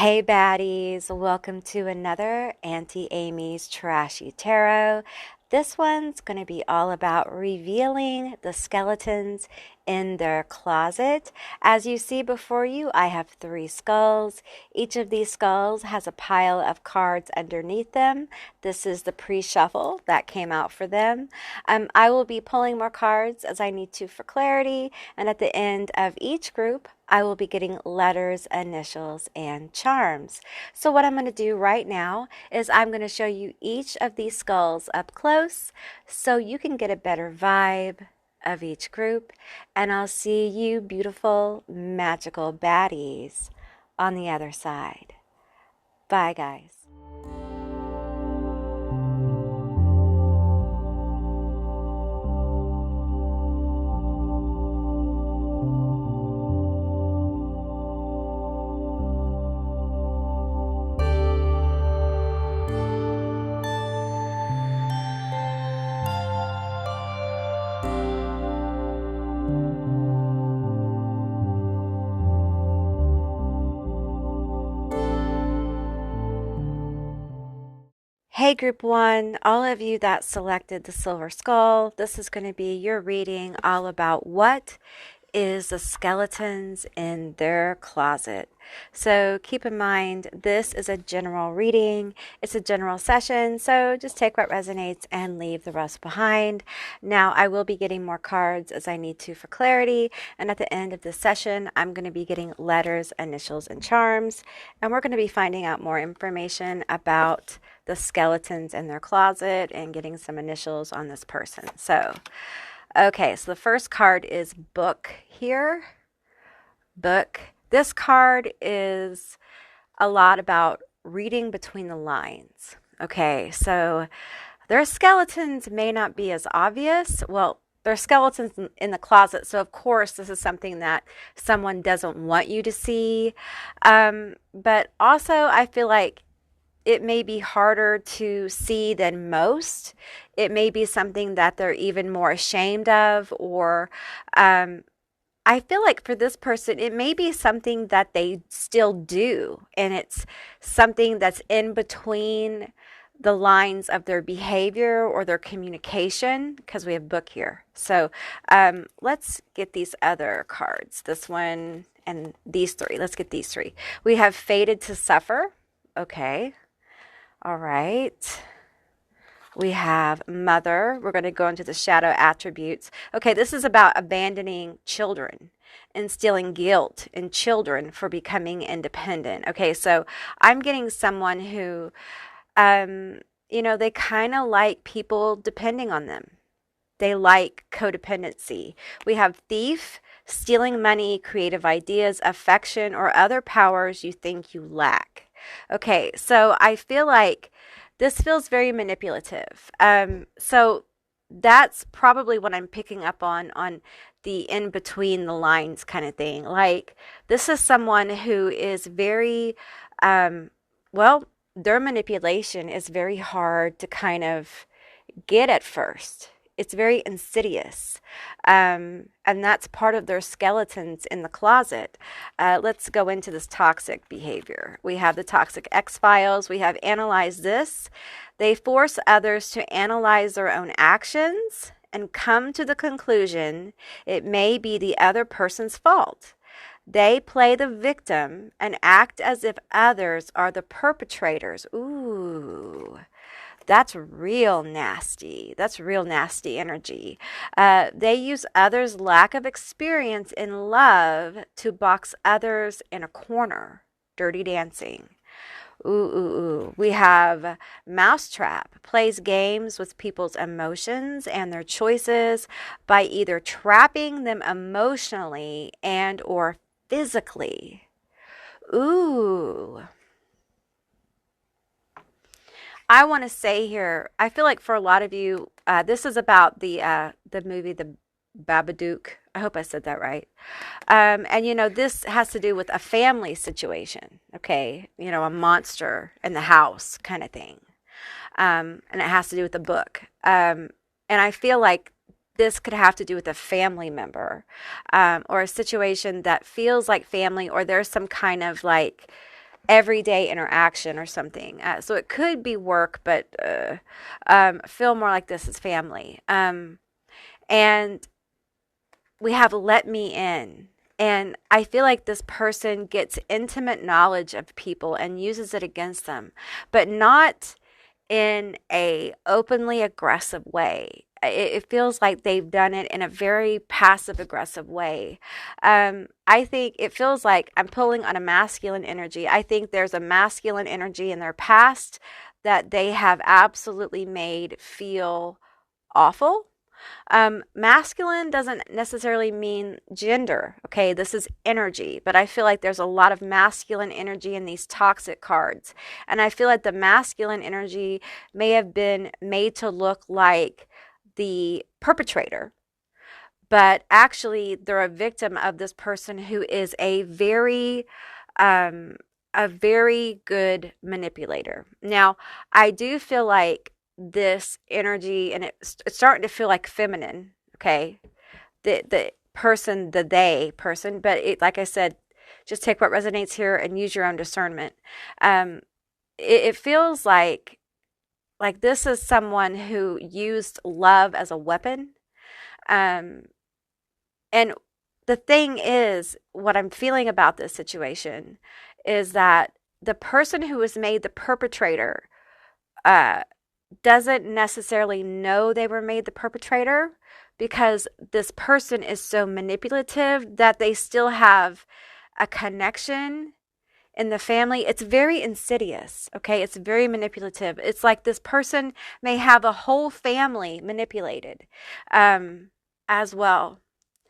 Hey baddies, welcome to another Auntie Amy's Trashy Tarot. This one's going to be all about revealing the skeletons in their closet. As you see before you, I have 3 skulls. Each of these skulls has a pile of cards underneath them. This is the pre-shuffle that came out for them. I will be pulling more cards as I need to for clarity, and at the end of each group, I will be getting letters, initials, and charms. So what I'm going to do right now is I'm going to show you each of these skulls up close so you can get a better vibe of each group. And I'll see you beautiful, magical baddies on the other side. Bye, guys. Hey, Group 1, all of you that selected the Silver Skull, this is going to be your reading all about what is the skeletons in their closet. So keep in mind, this is a general reading. It's a general session, so just take what resonates and leave the rest behind. Now, I will be getting more cards as I need to for clarity, and at the end of this session, I'm going to be getting letters, initials, and charms, and we're going to be finding out more information about the skeletons in their closet and getting some initials on this person. Okay, so the first card is book here. Book. This card is a lot about reading between the lines. Okay, so their skeletons may not be as obvious. Well, they're skeletons in the closet, so of course this is something that someone doesn't want you to see. But also I feel like it may be harder to see than most. It may be something that they're even more ashamed of, or I feel like for this person, it may be something that they still do, and it's something that's in between the lines of their behavior or their communication, because we have book here. So let's get these other cards. This one and these 3. Let's get these 3. We have fated to suffer. Okay. All right. We have mother. We're going to go into the shadow attributes. Okay, this is about abandoning children, instilling guilt in children for becoming independent. Okay, so I'm getting someone who, they kind of like people depending on them. They like codependency. We have thief, stealing money, creative ideas, affection, or other powers you think you lack. Okay, so I feel like this feels very manipulative. So that's probably what I'm picking up on the in between the lines kind of thing. Like, this is someone who is very, their manipulation is very hard to kind of get at first. It's very insidious. And that's part of their skeletons in the closet. Let's go into this toxic behavior. We have the toxic X-Files. We have analyze this. They force others to analyze their own actions and come to the conclusion it may be the other person's fault. They play the victim and act as if others are the perpetrators. Ooh. That's real nasty. That's real nasty energy. They use others' lack of experience in love to box others in a corner. Dirty dancing. Ooh, ooh, ooh. We have mousetrap. Plays games with people's emotions and their choices by either trapping them emotionally and or physically. Ooh. I want to say here, I feel like for a lot of you, this is about the movie The Babadook. I hope I said that right. And this has to do with a family situation. Okay, a monster in the house kind of thing, and it has to do with the book. And I feel like this could have to do with a family member, or a situation that feels like family, or there's some kind of like everyday interaction or something. So it could be work, but feel more like this is family. And we have let me in. And I feel like this person gets intimate knowledge of people and uses it against them, but not in a openly aggressive way. It feels like they've done it in a very passive aggressive way. I think it feels like I'm pulling on a masculine energy. I think there's a masculine energy in their past that they have absolutely made feel awful. Masculine doesn't necessarily mean gender. Okay, this is energy, but I feel like there's a lot of masculine energy in these toxic cards. And I feel like the masculine energy may have been made to look like the perpetrator, but actually they're a victim of this person who is um, a very good manipulator. Now, I do feel like this energy, and it's starting to feel like feminine. Okay, the person, the they person, but it, like I said, just take what resonates here and use your own discernment. It feels like this is someone who used love as a weapon. Um, and the thing is, what I'm feeling about this situation is that the person who was made the perpetrator uh, doesn't necessarily know they were made the perpetrator, because this person is so manipulative that they still have a connection in the family. It's very insidious, okay? It's very manipulative. It's like this person may have a whole family manipulated as well.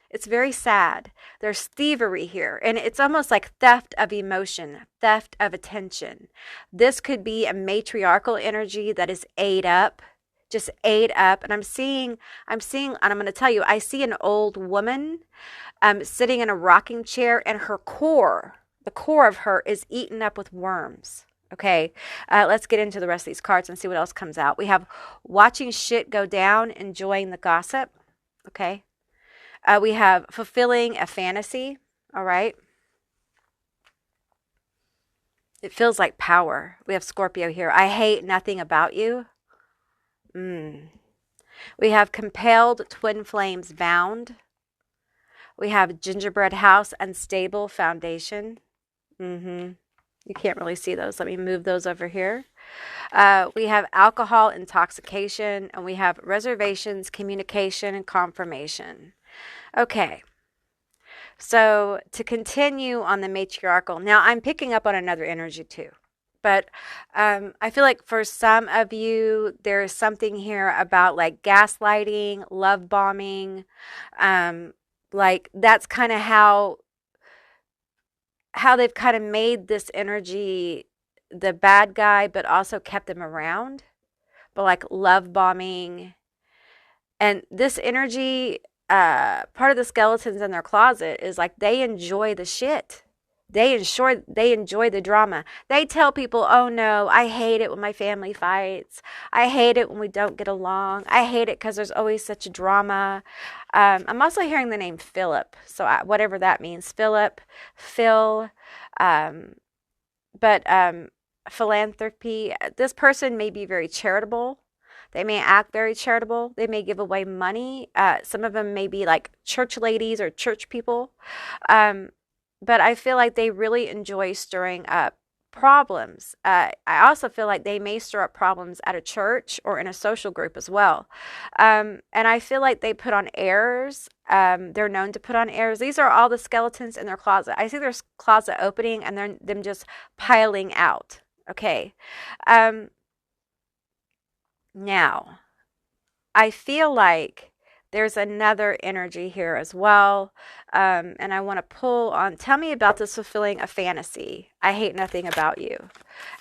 It's very sad. There's thievery here, and it's almost like theft of emotion, theft of attention. This could be a matriarchal energy that is ate up, just ate up. And I'm seeing, and I'm going to tell you, I see an old woman sitting in a rocking chair, and her core, the core of her, is eaten up with worms. Okay, let's get into the rest of these cards and see what else comes out. We have watching shit go down, enjoying the gossip. Okay. We have fulfilling a fantasy. All right. It feels like power. We have Scorpio here. I hate nothing about you. We have compelled, twin flames bound. We have gingerbread house, unstable foundation. You can't really see those. Let me move those over here. We have alcohol intoxication, and we have reservations, communication, and confirmation. Okay, so to continue on the matriarchal, now I'm picking up on another energy too, but I feel like for some of you, there is something here about like gaslighting, love bombing, like that's kind of how they've kind of made this energy the bad guy, but also kept them around, but like love bombing. And this energy, part of the skeletons in their closet is like they enjoy the shit. They enjoy the drama. They tell people, oh no, I hate it when my family fights. I hate it when we don't get along. I hate it because there's always such drama. I'm also hearing the name Philip. So whatever that means, Philip, Phil, but philanthropy. This person may be very charitable. They may act very charitable. They may give away money. Some of them may be like church ladies or church people. But I feel like they really enjoy stirring up problems. I also feel like they may stir up problems at a church or in a social group as well. And I feel like they put on airs. They're known to put on airs. These are all the skeletons in their closet. I see their closet opening and then them just piling out. Okay. Now, I feel like there's another energy here as well. And I want to pull on, tell me about this fulfilling a fantasy. I hate nothing about you.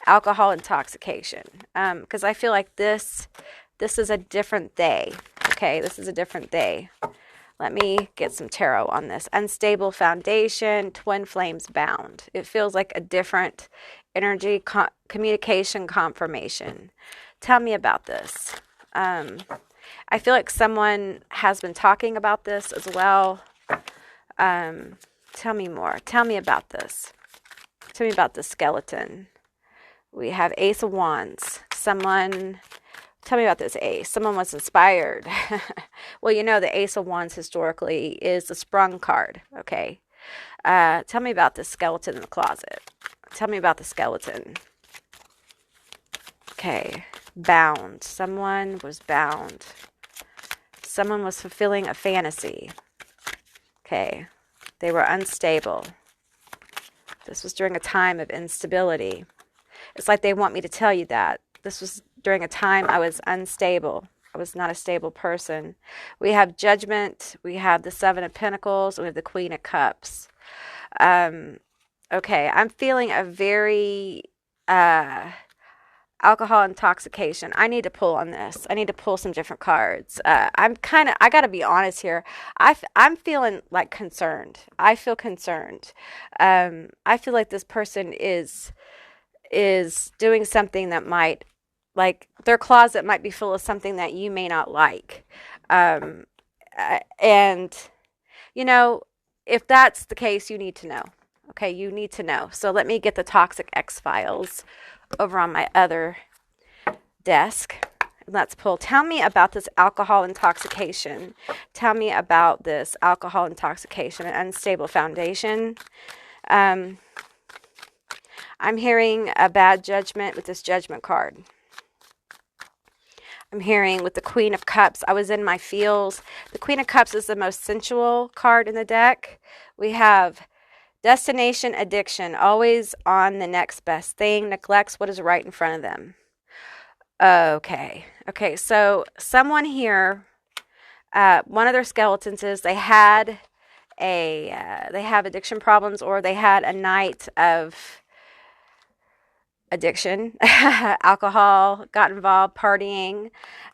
Alcohol intoxication. Because I feel like this is a different day. Okay, this is a different day. Let me get some tarot on this. Unstable foundation, twin flames bound. It feels like a different energy, communication, confirmation. Tell me about this. I feel like someone has been talking about this as well. Tell me more. Tell me about this. Tell me about the skeleton. We have Ace of Wands. Someone, tell me about this ace. Someone was inspired. Well, you know, the Ace of Wands historically is the sprung card. Okay. Tell me about the skeleton in the closet. Tell me about the skeleton. Okay. Bound. Someone was bound. Someone was fulfilling a fantasy. Okay. They were unstable. This was during a time of instability. It's like they want me to tell you that. This was during a time I was unstable. I was not a stable person. We have Judgment. We have the Seven of Pentacles. We have the Queen of Cups. Okay, I'm feeling a very alcohol intoxication. I need to pull on this. I need to pull some different cards. I got to be honest here. I'm feeling like concerned. I feel concerned. I feel like this person is doing something that might, like, their closet might be full of something that you may not like. And, you know, if that's the case, you need to know. Okay, you need to know. So let me get the Toxic X-Files over on my other desk. Let's pull. Tell me about this alcohol intoxication. Tell me about this alcohol intoxication and unstable foundation. I'm hearing a bad judgment with this Judgment card. I'm hearing with the Queen of Cups, I was in my feels. The Queen of Cups is the most sensual card in the deck. We have destination addiction, always on the next best thing, neglects what is right in front of them. Okay, so someone here, one of their skeletons is they have addiction problems, or they had a night of addiction, alcohol, got involved, partying,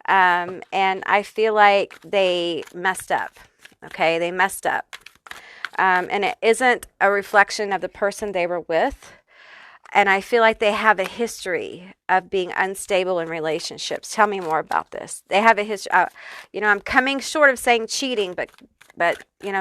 and I feel like they messed up. Okay, they messed up. And it isn't a reflection of the person they were with. And I feel like they have a history of being unstable in relationships. Tell me more about this. They have a history. I'm coming short of saying cheating, but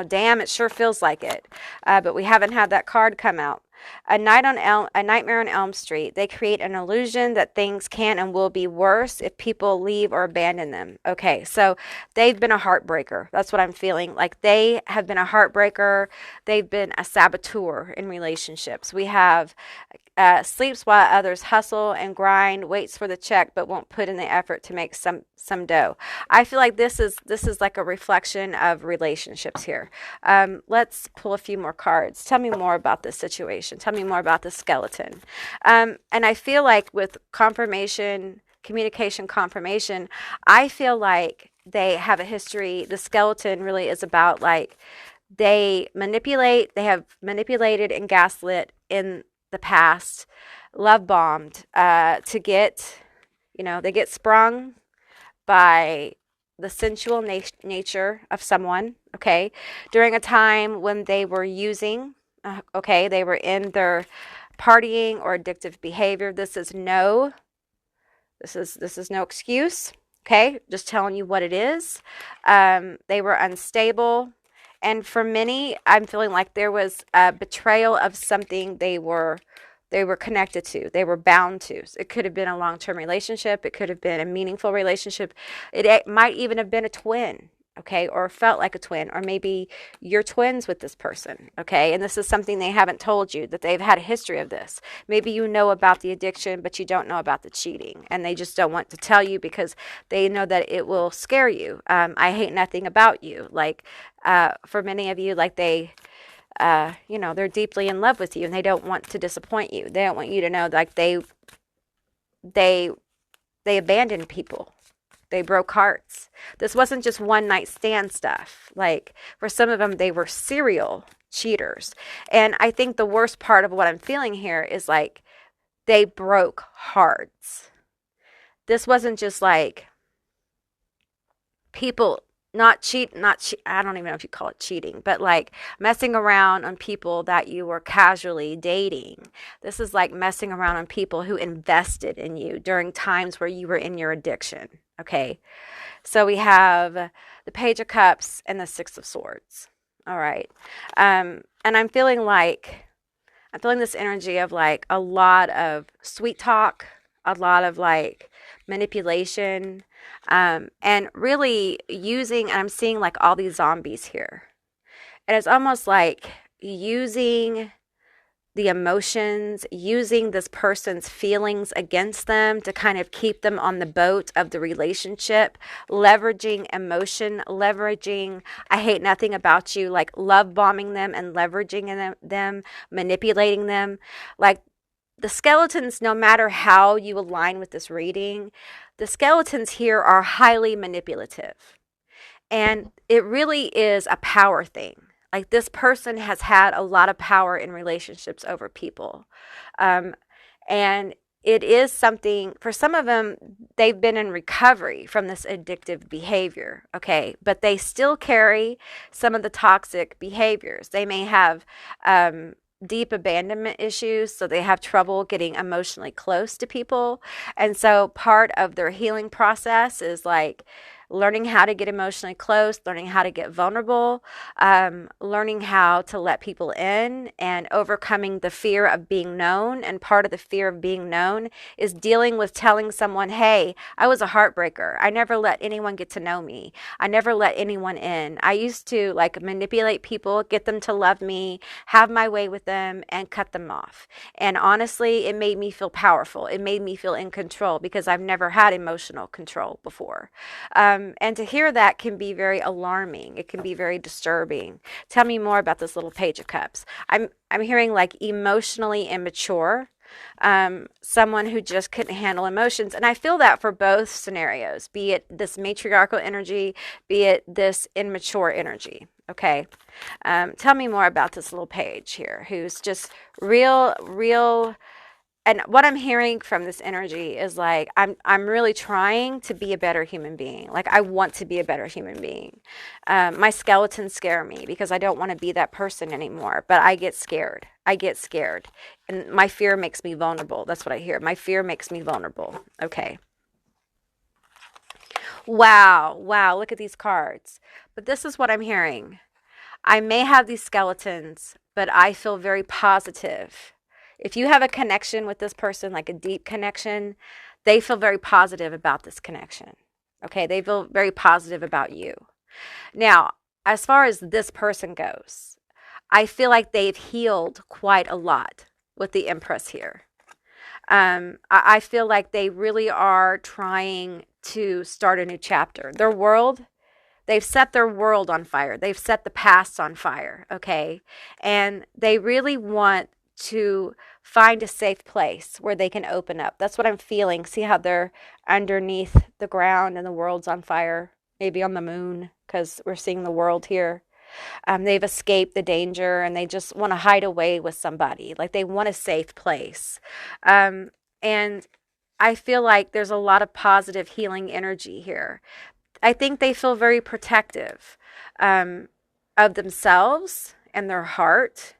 damn, it sure feels like it. But we haven't had that card come out. A Nightmare on Elm Street. They create an illusion that things can and will be worse if people leave or abandon them. Okay, so they've been a heartbreaker. That's what I'm feeling. Like they have been a heartbreaker. They've been a saboteur in relationships. We have sleeps while others hustle and grind, waits for the check, but won't put in the effort to make some dough. I feel like this is like a reflection of relationships here. Let's pull a few more cards. Tell me more about this situation. Tell me more about the skeleton. And I feel like with communication confirmation, I feel like they have a history. The skeleton really is about, like, they have manipulated and gaslit in the past, love bombed, to get, they get sprung by the sensual nature of someone, okay, during a time when they were using, okay, they were in their partying or addictive behavior. This is no excuse, okay, just telling you what it is. They were unstable. And for many, I'm feeling like there was a betrayal of something they were connected to, they were bound to. So it could have been a long-term relationship. It could have been a meaningful relationship. It might even have been a twin, okay, or felt like a twin, or maybe you're twins with this person, okay, and this is something they haven't told you, that they've had a history of this. Maybe you know about the addiction, but you don't know about the cheating, and they just don't want to tell you because they know that it will scare you. I hate nothing about you. Like, for many of you, like they're deeply in love with you, and they don't want to disappoint you. They don't want you to know, like, they abandoned people. They broke hearts. This wasn't just one night stand stuff. Like, for some of them, they were serial cheaters. And I think the worst part of what I'm feeling here is, like, they broke hearts. This wasn't just like people I don't even know if you call it cheating, but like messing around on people that you were casually dating. This is like messing around on people who invested in you during times where you were in your addiction. Okay. So we have the Page of Cups and the Six of Swords. All right. And I'm feeling like I'm feeling this energy of like a lot of sweet talk, a lot of like manipulation, and really using, and I'm seeing like all these zombies here. And it's almost like using the emotions, using this person's feelings against them to kind of keep them on the boat of the relationship, leveraging emotion, leveraging, I hate nothing about you, like love bombing them and leveraging them, manipulating them. Like the skeletons, no matter how you align with this reading, the skeletons here are highly manipulative. And it really is a power thing. Like this person has had a lot of power in relationships over people. Um, and it is something, for some of them, they've been in recovery from this addictive behavior, okay? But they still carry some of the toxic behaviors. They may have deep abandonment issues, so they have trouble getting emotionally close to people. And so part of their healing process is like learning how to get emotionally close, learning how to get vulnerable, learning how to let people in, and overcoming the fear of being known. And part of the fear of being known is dealing with telling someone, hey, I was a heartbreaker. I never let anyone get to know me. I never let anyone in. I used to like manipulate people, get them to love me, have my way with them, and cut them off. And honestly, it made me feel powerful. It made me feel in control because I've never had emotional control before. And to hear that can be very alarming. It can be very disturbing. Tell me more about this little Page of Cups. I'm hearing like emotionally immature, someone who just couldn't handle emotions. And I feel that for both scenarios, be it this matriarchal energy, be it this immature energy. Okay. Tell me more about this little page here who's just real. And what I'm hearing from this energy is like I'm really trying to be a better human being. Like I want to be a better human being. My skeletons scare me because I don't want to be that person anymore. But I get scared. And my fear makes me vulnerable. That's what I hear. My fear makes me vulnerable. Okay. Wow. Look at these cards. But this is what I'm hearing. I may have these skeletons, but I feel very positive. If you have a connection with this person, like a deep connection, they feel very positive about this connection. Okay, they feel very positive about you. Now, as far as this person goes, I feel like they've healed quite a lot with the Empress here. I feel like they really are trying to start a new chapter. Their world, they've set their world on fire. They've set the past on fire, okay? And they really want to find a safe place where they can open up. That's what I'm feeling. See how they're underneath the ground and the world's on fire, maybe on the moon, because we're seeing the world here. They've escaped the danger and they just want to hide away with somebody. Like they want a safe place. And I feel like there's a lot of positive healing energy here. I think they feel very protective of themselves and their heart.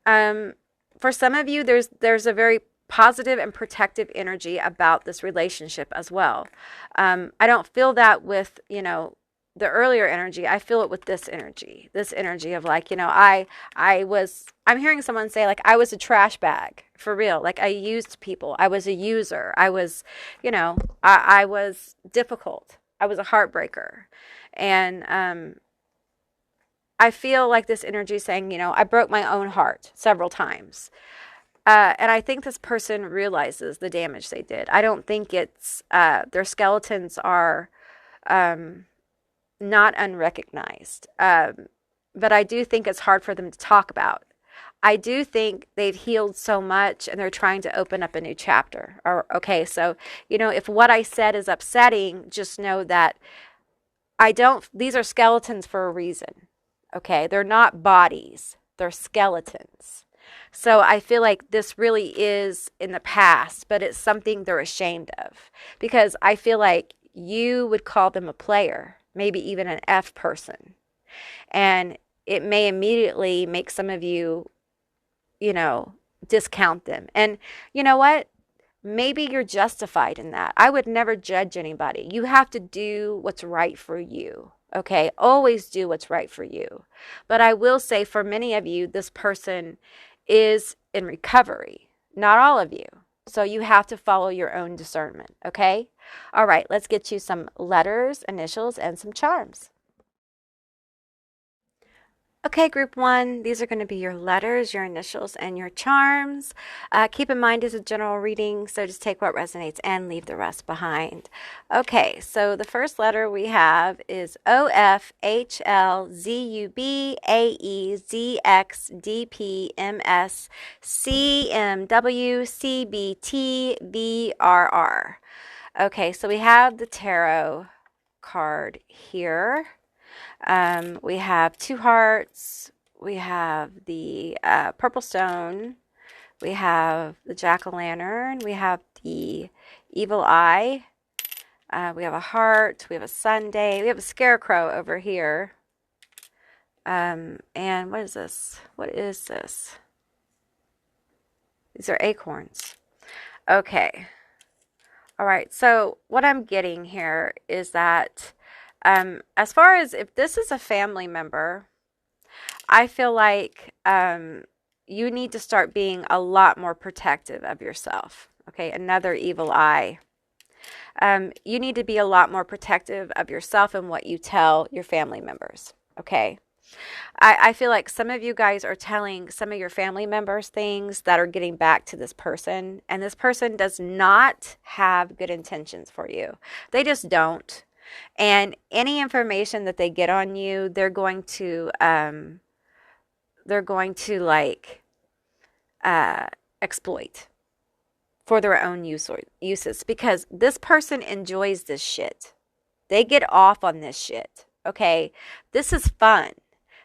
For some of you, there's a very positive and protective energy about this relationship as well. I don't feel that with, the earlier energy. I feel it with this energy of like, I'm hearing someone say like, I was a trash bag for real. Like I used people. I was a user. I was, I was difficult. I was a heartbreaker. And, I feel like this energy is saying, I broke my own heart several times. And I think this person realizes the damage they did. I don't think it's, their skeletons are not unrecognized. But I do think it's hard for them to talk about. I do think they've healed so much and they're trying to open up a new chapter. Okay, so, if what I said is upsetting, just know that these are skeletons for a reason. Okay, they're not bodies, they're skeletons. So I feel like this really is in the past, but it's something they're ashamed of. Because I feel like you would call them a player, maybe even an F person. And it may immediately make some of you, discount them. And you know what? Maybe you're justified in that. I would never judge anybody. You have to do what's right for you. Okay, always do what's right for you. But I will say for many of you, this person is in recovery. Not all of you. So you have to follow your own discernment, okay? All right, let's get you some letters, initials, and some charms. Okay, group one, these are going to be your letters, your initials, and your charms. Keep in mind it's a general reading, so just take what resonates and leave the rest behind. Okay, so the first letter we have is O, F, H, L, Z, U, B, A, E, Z, X, D, P, M, S, C, M, W, C, B, T, V, R, R. Okay, so we have the tarot card here. We have 2 hearts, we have the purple stone, we have the jack-o'-lantern, we have the evil eye, we have a heart, we have a Sunday, we have a scarecrow over here. And what is this? What is this? These are acorns. Okay. All right, so what I'm getting here is that as far as if this is a family member, I feel like you need to start being a lot more protective of yourself. Okay, another evil eye. You need to be a lot more protective of yourself and what you tell your family members. Okay. I feel like some of you guys are telling some of your family members things that are getting back to this person, and this person does not have good intentions for you. They just don't. And any information that they get on you, they're going to like exploit for their own uses, because this person enjoys this shit. They get off on this shit. Okay, this is fun.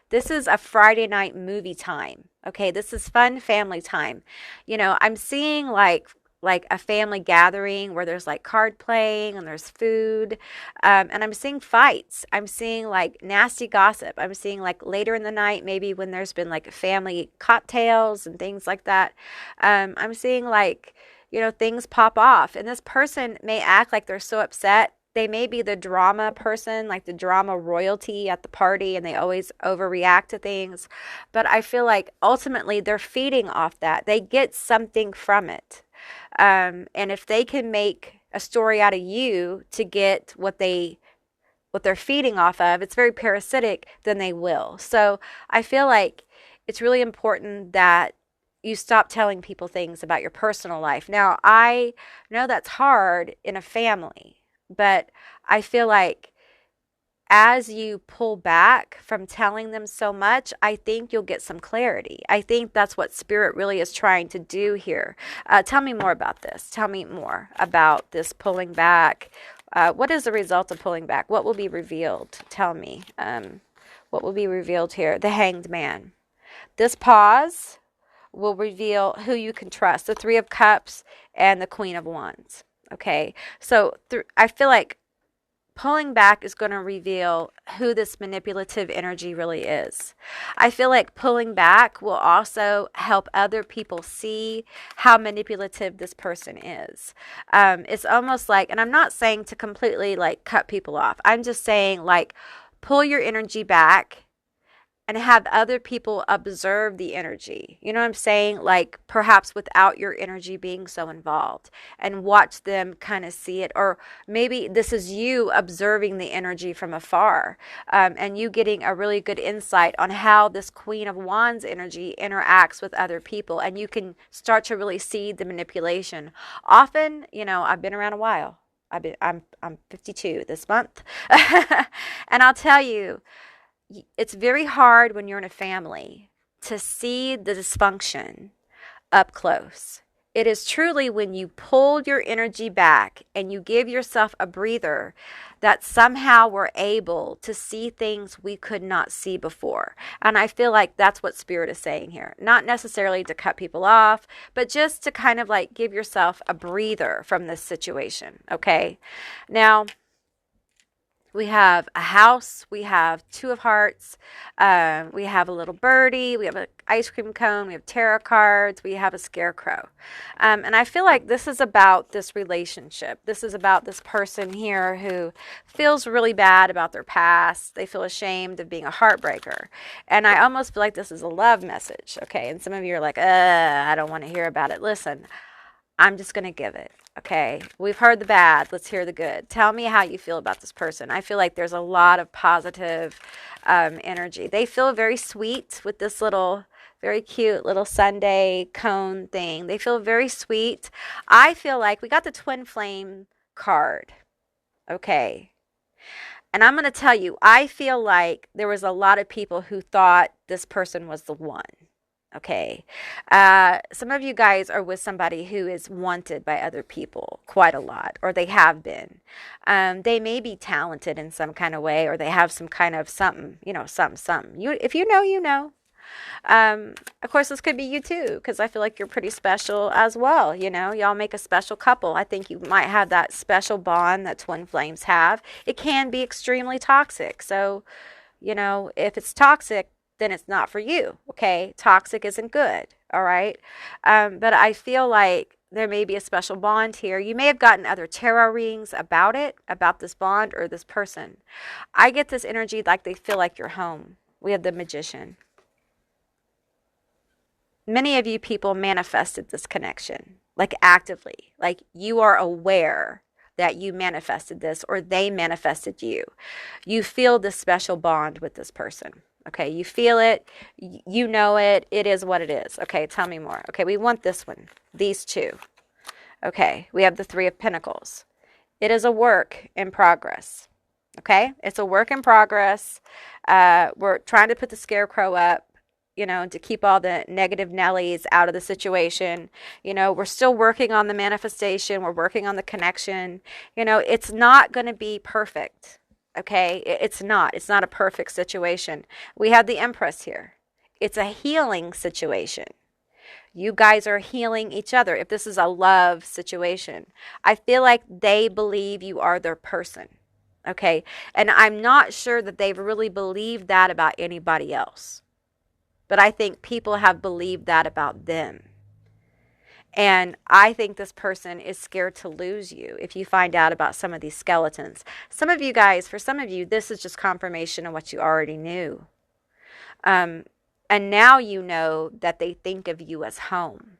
This is a Friday night movie time. Okay, this is fun family time. You know, I'm seeing like a family gathering where there's like card playing and there's food. And I'm seeing fights. I'm seeing like nasty gossip. I'm seeing like later in the night, maybe when there's been like family cocktails and things like that. I'm seeing like, you know, things pop off. And this person may act like they're so upset. They may be the drama person, like the drama royalty at the party, and they always overreact to things. But I feel like ultimately they're feeding off that. They get something from it. And if they can make a story out of you to get what they're feeding off of, it's very parasitic, then they will. So I feel like it's really important that you stop telling people things about your personal life. Now, I know that's hard in a family, but I feel like as you pull back from telling them so much, I think you'll get some clarity. I think that's what Spirit really is trying to do here. Tell me more about this. Tell me more about this pulling back. What is the result of pulling back? What will be revealed? Tell me. What will be revealed here? The Hanged Man. This pause will reveal who you can trust. The Three of Cups and the Queen of Wands. Okay, so I feel like pulling back is going to reveal who this manipulative energy really is. I feel like pulling back will also help other people see how manipulative this person is. It's almost like, and I'm not saying to completely like cut people off. I'm just saying like pull your energy back and have other people observe the energy. You know what I'm saying? Like perhaps without your energy being so involved, and watch them kind of see it. Or maybe this is you observing the energy from afar, and you getting a really good insight on how this Queen of Wands energy interacts with other people. And you can start to really see the manipulation. Often, you know, I've been around a while. I'm 52 this month. And I'll tell you, it's very hard when you're in a family to see the dysfunction up close. It is truly when you pull your energy back and you give yourself a breather that somehow we're able to see things we could not see before. And I feel like that's what Spirit is saying here. Not necessarily to cut people off, but just to kind of like give yourself a breather from this situation. Okay. Now, We have a house, we have two of hearts, we have a little birdie, we have an ice cream cone, we have tarot cards, we have a scarecrow. And I feel like this is about this relationship. This is about this person here who feels really bad about their past. They feel ashamed of being a heartbreaker. And I almost feel like this is a love message, okay? And some of you are like, I don't want to hear about it. Listen, I'm just going to give it. Okay, we've heard the bad. Let's hear the good. Tell me how you feel about this person. I feel like there's a lot of positive energy. They feel very sweet with this little, very cute little Sunday cone thing. They feel very sweet. I feel like we got the twin flame card. Okay. And I'm going to tell you, I feel like there was a lot of people who thought this person was the one. Okay. Some of you guys are with somebody who is wanted by other people quite a lot, or they have been. They may be talented in some kind of way, or they have some kind of something, something. If you know, you know. Of course, this could be you too, because I feel like you're pretty special as well. Y'all make a special couple. I think you might have that special bond that twin flames have. It can be extremely toxic. So, if it's toxic, then it's not for you, okay? Toxic isn't good, all right? But I feel like there may be a special bond here. You may have gotten other tarot readings about it, about this bond or this person. I get this energy like they feel like you're home. We have the Magician. Many of you people manifested this connection, like actively, like you are aware that you manifested this or they manifested you. You feel this special bond with this person. Okay, you feel it, you know it, it is what it is. Okay, tell me more. Okay, we want this one, these two. Okay, we have the Three of Pentacles. It is a work in progress. Okay, it's a work in progress. We're trying to put the scarecrow up, to keep all the negative Nellies out of the situation. We're still working on the manifestation. We're working on the connection. It's not going to be perfect. Okay, it's not a perfect situation. We have the Empress here. It's a healing situation. You guys are healing each other. If this is a love situation, I feel like they believe you are their person. Okay, and I'm not sure that they've really believed that about anybody else, but I think people have believed that about them. And I think this person is scared to lose you if you find out about some of these skeletons. Some of you guys, for some of you, this is just confirmation of what you already knew. And now you know that they think of you as home.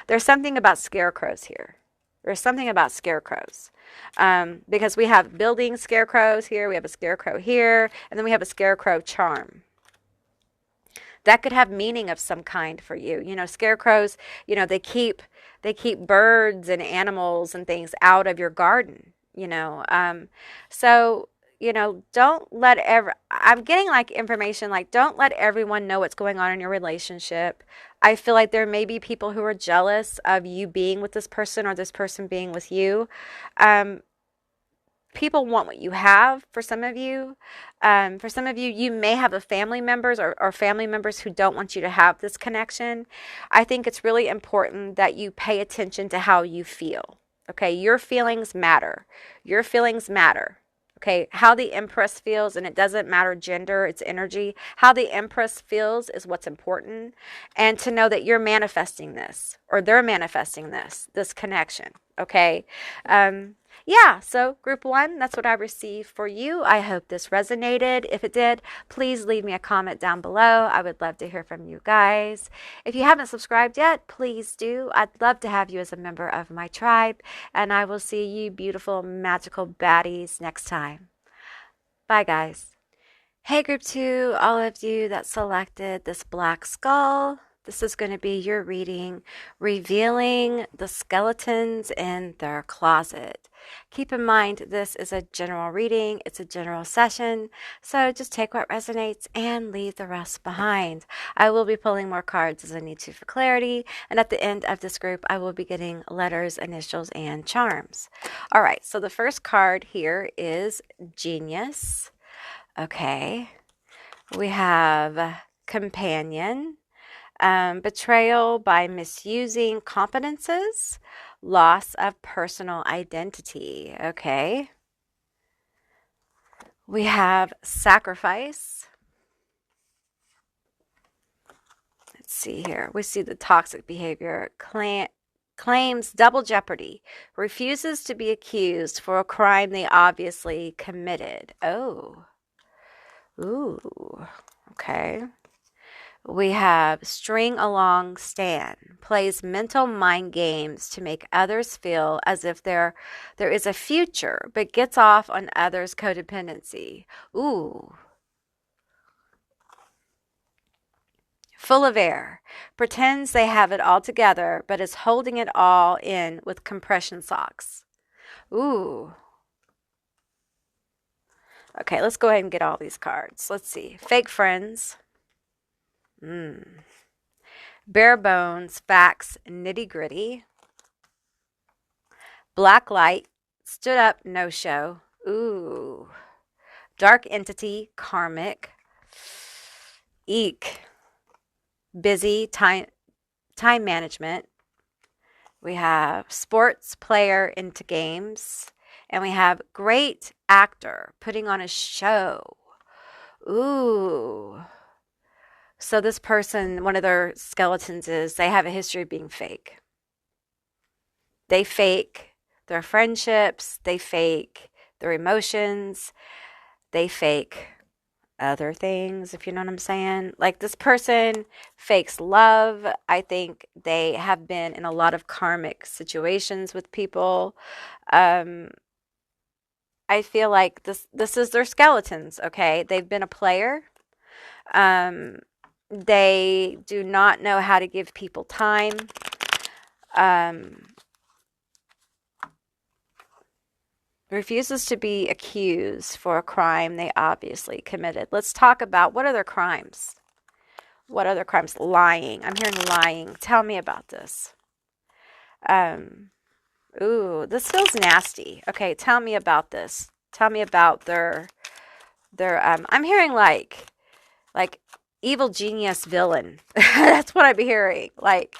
There's something about scarecrows here. There's something about scarecrows. Because we have building scarecrows here, we have a scarecrow here, and then we have a scarecrow charm. That could have meaning of some kind for you. Scarecrows, they keep birds and animals and things out of your garden, So, don't let I'm getting like information like don't let everyone know what's going on in your relationship. I feel like there may be people who are jealous of you being with this person or this person being with you. People want what you have. For some of you, you may have a family members or family members who don't want you to have this connection. I think it's really important that you pay attention to how you feel. Okay, your feelings matter. Your feelings matter. Okay, how the Empress feels, and it doesn't matter gender, it's energy. How the Empress feels is what's important. And to know that you're manifesting this, or they're manifesting this connection. Okay. Yeah, so group 1, that's what I received for you. I hope this resonated. If it did, please leave me a comment down below. I would love to hear from you guys. If you haven't subscribed yet, please do. I'd love to have you as a member of my tribe, and I will see you beautiful, magical baddies next time. Bye, guys. Hey, group 2, all of you that selected this black skull. This is going to be your reading, revealing the skeletons in their closet. Keep in mind, this is a general reading. It's a general session. So just take what resonates and leave the rest behind. I will be pulling more cards as I need to for clarity. And at the end of this group, I will be getting letters, initials, and charms. All right. So the first card here is Genius. Okay. We have Companion. Betrayal by misusing competences, loss of personal identity. Okay. We have sacrifice. Let's see here. We see the toxic behavior. Claims double jeopardy. Refuses to be accused for a crime they obviously committed. Oh. Ooh. Okay. We have string along Stan. Plays mental mind games to make others feel as if there is a future, but gets off on others' codependency. Ooh. Full of air. Pretends they have it all together, but is holding it all in with compression socks. Ooh. Okay, let's go ahead and get all these cards. Let's see. Fake friends. Bare bones, facts, nitty gritty. Black light, stood up, no show. Ooh. Dark entity, karmic. Eek. Busy, time management. We have sports player into games. And we have great actor putting on a show. Ooh. So this person, one of their skeletons is they have a history of being fake. They fake their friendships. They fake their emotions. They fake other things, if you know what I'm saying. Like this person fakes love. I think they have been in a lot of karmic situations with people. I feel like this is their skeletons, okay? They've been a player. They do not know how to give people time. Refuses to be accused for a crime they obviously committed. Let's talk about what are their crimes? What other crimes? Lying. I'm hearing lying. Tell me about this. Ooh, this feels nasty. Okay, tell me about this. Tell me about their I'm hearing like evil genius villain. That's what I'm hearing. Like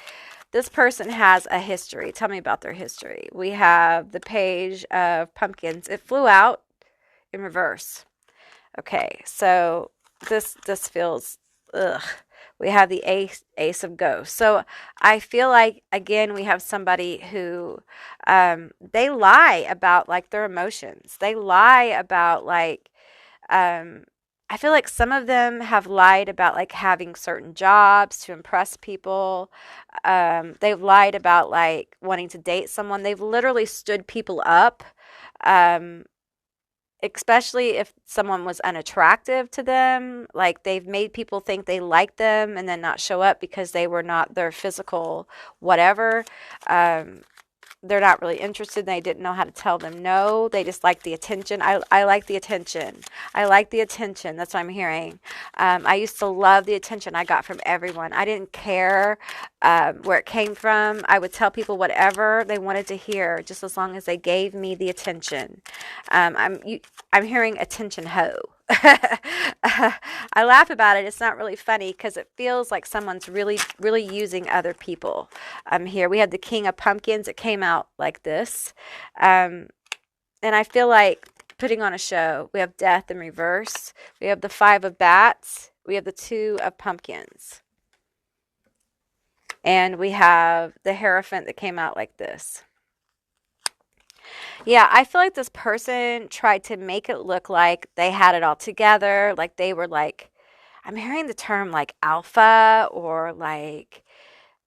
this person has a history. Tell me about their history. We have the page of pumpkins. It flew out in reverse. Okay, so this feels ugh. We have the ace of ghosts. So I feel like again we have somebody who they lie about like their emotions. They lie about like I feel like some of them have lied about like having certain jobs to impress people. They've lied about like wanting to date someone. They've literally stood people up. Especially if someone was unattractive to them, like they've made people think they like them and then not show up because they were not their physical whatever. They're not really interested. They didn't know how to tell them no. They just like the attention. I like the attention. I like the attention. That's what I'm hearing. I used to love the attention I got from everyone. I didn't care where it came from. I would tell people whatever they wanted to hear, just as long as they gave me the attention. I'm hearing attention hoe. I laugh about it. It's not really funny because it feels like someone's really, really using other people. Here we had the King of Pumpkins. It came out like this. And I feel like putting on a show. We have Death in reverse. We have the Five of Bats. We have the Two of Pumpkins. And we have the Hierophant that came out like this. Yeah, I feel like this person tried to make it look like they had it all together, like they were like, I'm hearing the term like alpha or like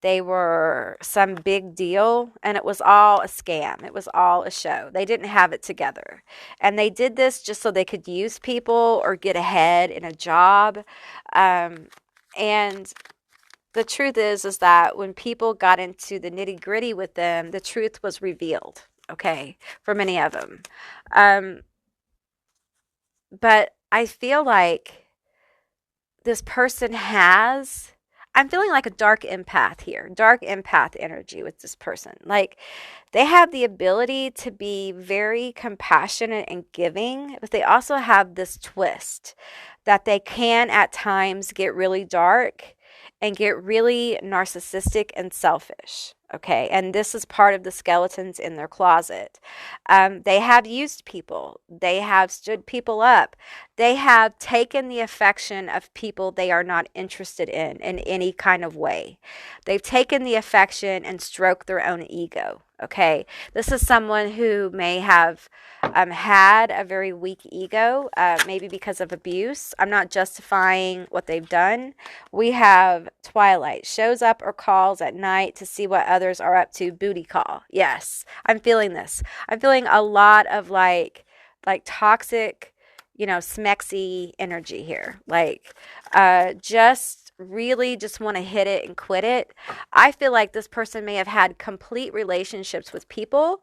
they were some big deal, and it was all a scam. It was all a show. They didn't have it together. And they did this just so they could use people or get ahead in a job. And the truth is that when people got into the nitty gritty with them, the truth was revealed. Okay, for many of them. But I feel like this person I'm feeling like a dark empath here, dark empath energy with this person. Like they have the ability to be very compassionate and giving, but they also have this twist that they can at times get really dark and get really narcissistic and selfish. Okay, and this is part of the skeletons in their closet. They have used people. They have stood people up. They have taken the affection of people they are not interested in any kind of way. They've taken the affection and stroked their own ego. Okay, this is someone who may have had a very weak ego, maybe because of abuse. I'm not justifying what they've done. We have Twilight, shows up or calls at night to see what others are up to. Booty call. Yes, I'm feeling this. I'm feeling a lot of like toxic, smexy energy here. Like, just really just want to hit it and quit it. I feel like this person may have had complete relationships with people,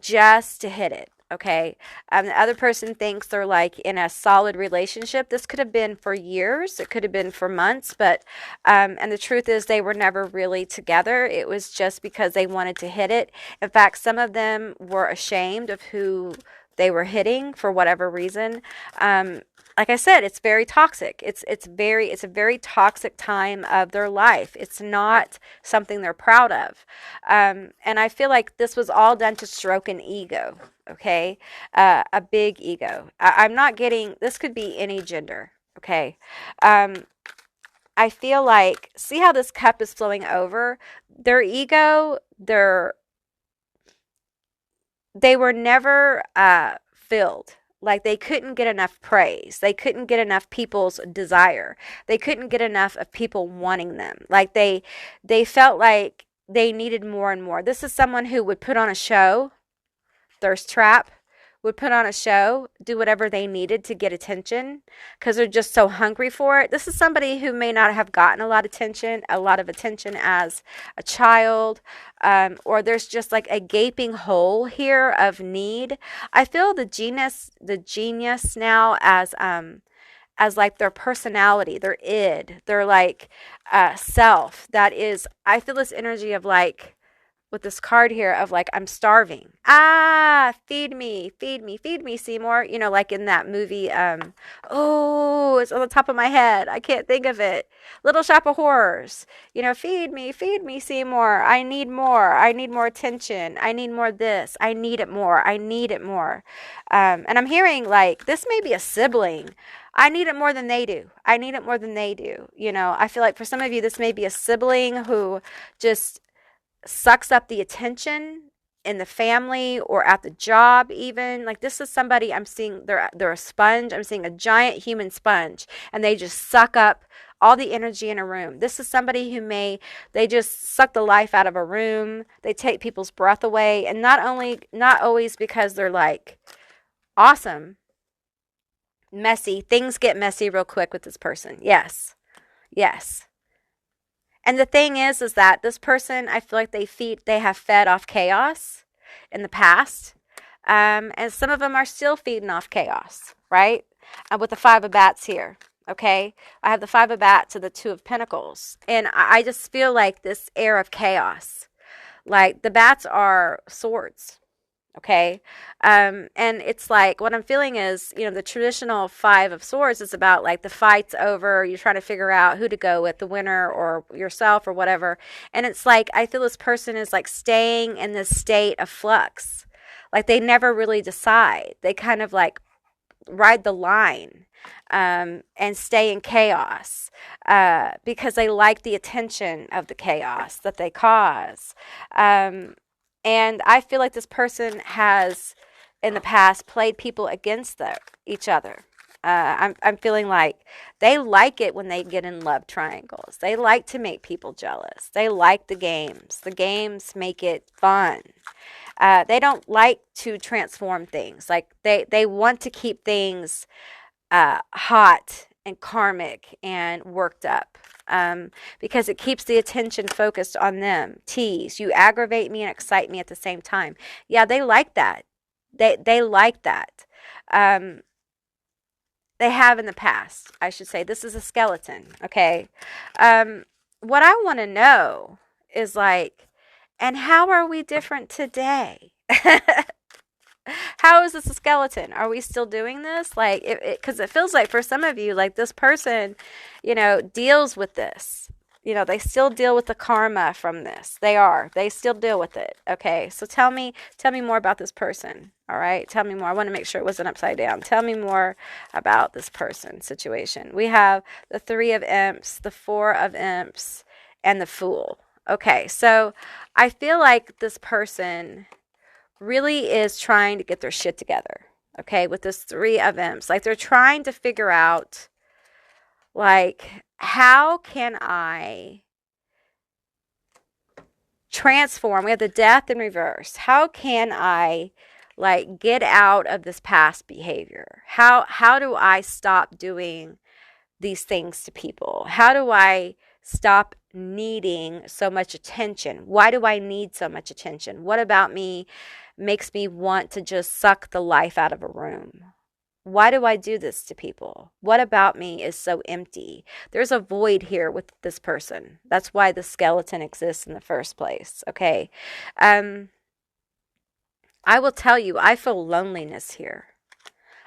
just to hit it. Okay. The other person thinks they're like in a solid relationship. This could have been for years. It could have been for months, but, and the truth is they were never really together. It was just because they wanted to hit it. In fact, some of them were ashamed of who they were hitting for whatever reason. Like I said, it's very toxic. It's a very toxic time of their life. It's not something they're proud of. And I feel like this was all done to stroke an ego. Okay. A big ego. I'm not getting, this could be any gender. Okay. I feel like, see how this cup is flowing over? Their ego, they were never filled. Like they couldn't get enough praise. They couldn't get enough people's desire. They couldn't get enough of people wanting them. Like they felt like they needed more and more. This is someone who would put on a show, thirst trap, would put on a show, do whatever they needed to get attention because they're just so hungry for it. This is somebody who may not have gotten a lot of attention as a child, or there's just like a gaping hole here of need. I feel the genius now as like their personality, their id, their like self. That is, I feel this energy of like, with this card here of like, I'm starving. Feed me, Seymour. Like in that movie, oh, it's on the top of my head. I can't think of it. Little Shop of Horrors. Feed me, Seymour. I need more. I need more attention. I need more this. I need it more. And I'm hearing like, this may be a sibling. I need it more than they do. I feel like for some of you, this may be a sibling who just sucks up the attention in the family or at the job even. Like this is somebody I'm seeing, they're a sponge. I'm seeing a giant human sponge and they just suck up all the energy in a room. This is somebody who they just suck the life out of a room. They take people's breath away, and not always because they're like awesome. Messy. Things get messy real quick with this person. Yes. And the thing is that this person, I feel like they have fed off chaos in the past. And some of them are still feeding off chaos, right? With the Five of Bats here, okay? I have the Five of Bats and the Two of Pentacles. And I just feel like this air of chaos. Like the bats are swords. Okay. And it's like, what I'm feeling is, the traditional Five of Swords is about like the fight's over. You're trying to figure out who to go with, the winner or yourself or whatever. And it's like, I feel this person is like staying in this state of flux. Like they never really decide. They kind of like ride the line, and stay in chaos, because they like the attention of the chaos that they cause. And I feel like this person has, in the past, played people against each other. I'm feeling like they like it when they get in love triangles. They like to make people jealous. They like the games. The games make it fun. They don't like to transform things. Like they want to keep things hot and karmic and worked up. Because it keeps the attention focused on them. Tease. You aggravate me and excite me at the same time. Yeah, they like that. They like that. They have in the past, I should say. This is a skeleton, okay? What I want to know is like, and how are we different today? How is this a skeleton? Are we still doing this? Like, because it feels like for some of you, like this person, deals with this. they still deal with the karma from this. They still deal with it. Okay. So tell me more about this person. All right. Tell me more. I want to make sure it wasn't upside down. Tell me more about this person situation. We have the 3 of Imps, the 4 of Imps, and the Fool. Okay. So I feel like this person really is trying to get their shit together. Okay. With this 3 of Imps, like they're trying to figure out, like, how can I transform? We have the Death in reverse. How can I, like, get out of this past behavior? How do I stop doing these things to people? How do I stop needing so much attention? Why do I need so much attention? What about me makes me want to just suck the life out of a room? Why do I do this to people? What about me is so empty? There's a void here with this person. That's why the skeleton exists in the first place. Okay. I will tell you, I feel loneliness here.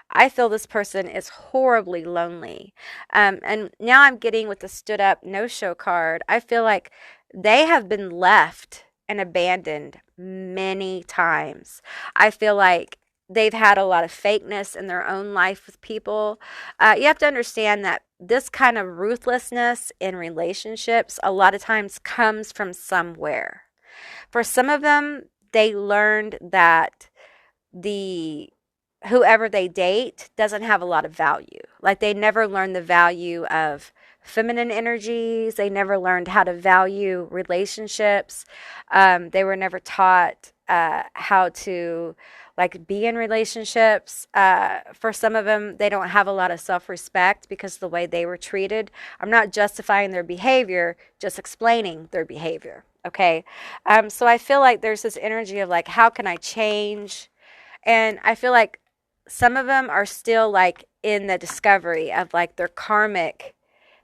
I feel this person is horribly lonely. And now I'm getting with the stood up no-show card. I feel like they have been left and abandoned many times. I feel like they've had a lot of fakeness in their own life with people. You have to understand that this kind of ruthlessness in relationships a lot of times comes from somewhere. For some of them, they learned that whoever they date doesn't have a lot of value. Like they never learned the value of feminine energies. They never learned how to value relationships. They were never taught how to, like, be in relationships. For some of them, they don't have a lot of self-respect because of the way they were treated. I'm not justifying their behavior, just explaining their behavior. Okay. So I feel like there's this energy of, like, how can I change? And I feel like some of them are still, like, in the discovery of, like, their karmic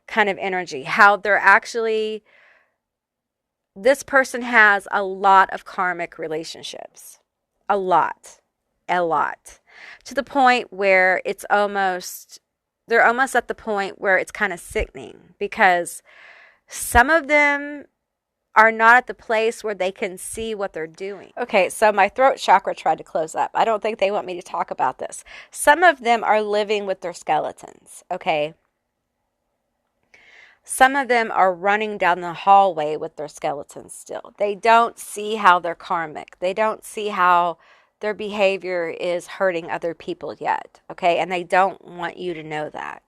kind of energy, how they're actually, this person has a lot of karmic relationships, a lot, to the point where it's almost, they're almost at the point where it's kind of sickening, because some of them are not at the place where they can see what they're doing. Okay, so my throat chakra tried to close up. I don't think they want me to talk about this. Some of them are living with their skeletons, okay? Some of them are running down the hallway with their skeletons still. They don't see how they're karmic. They don't see how their behavior is hurting other people yet, okay? And they don't want you to know that.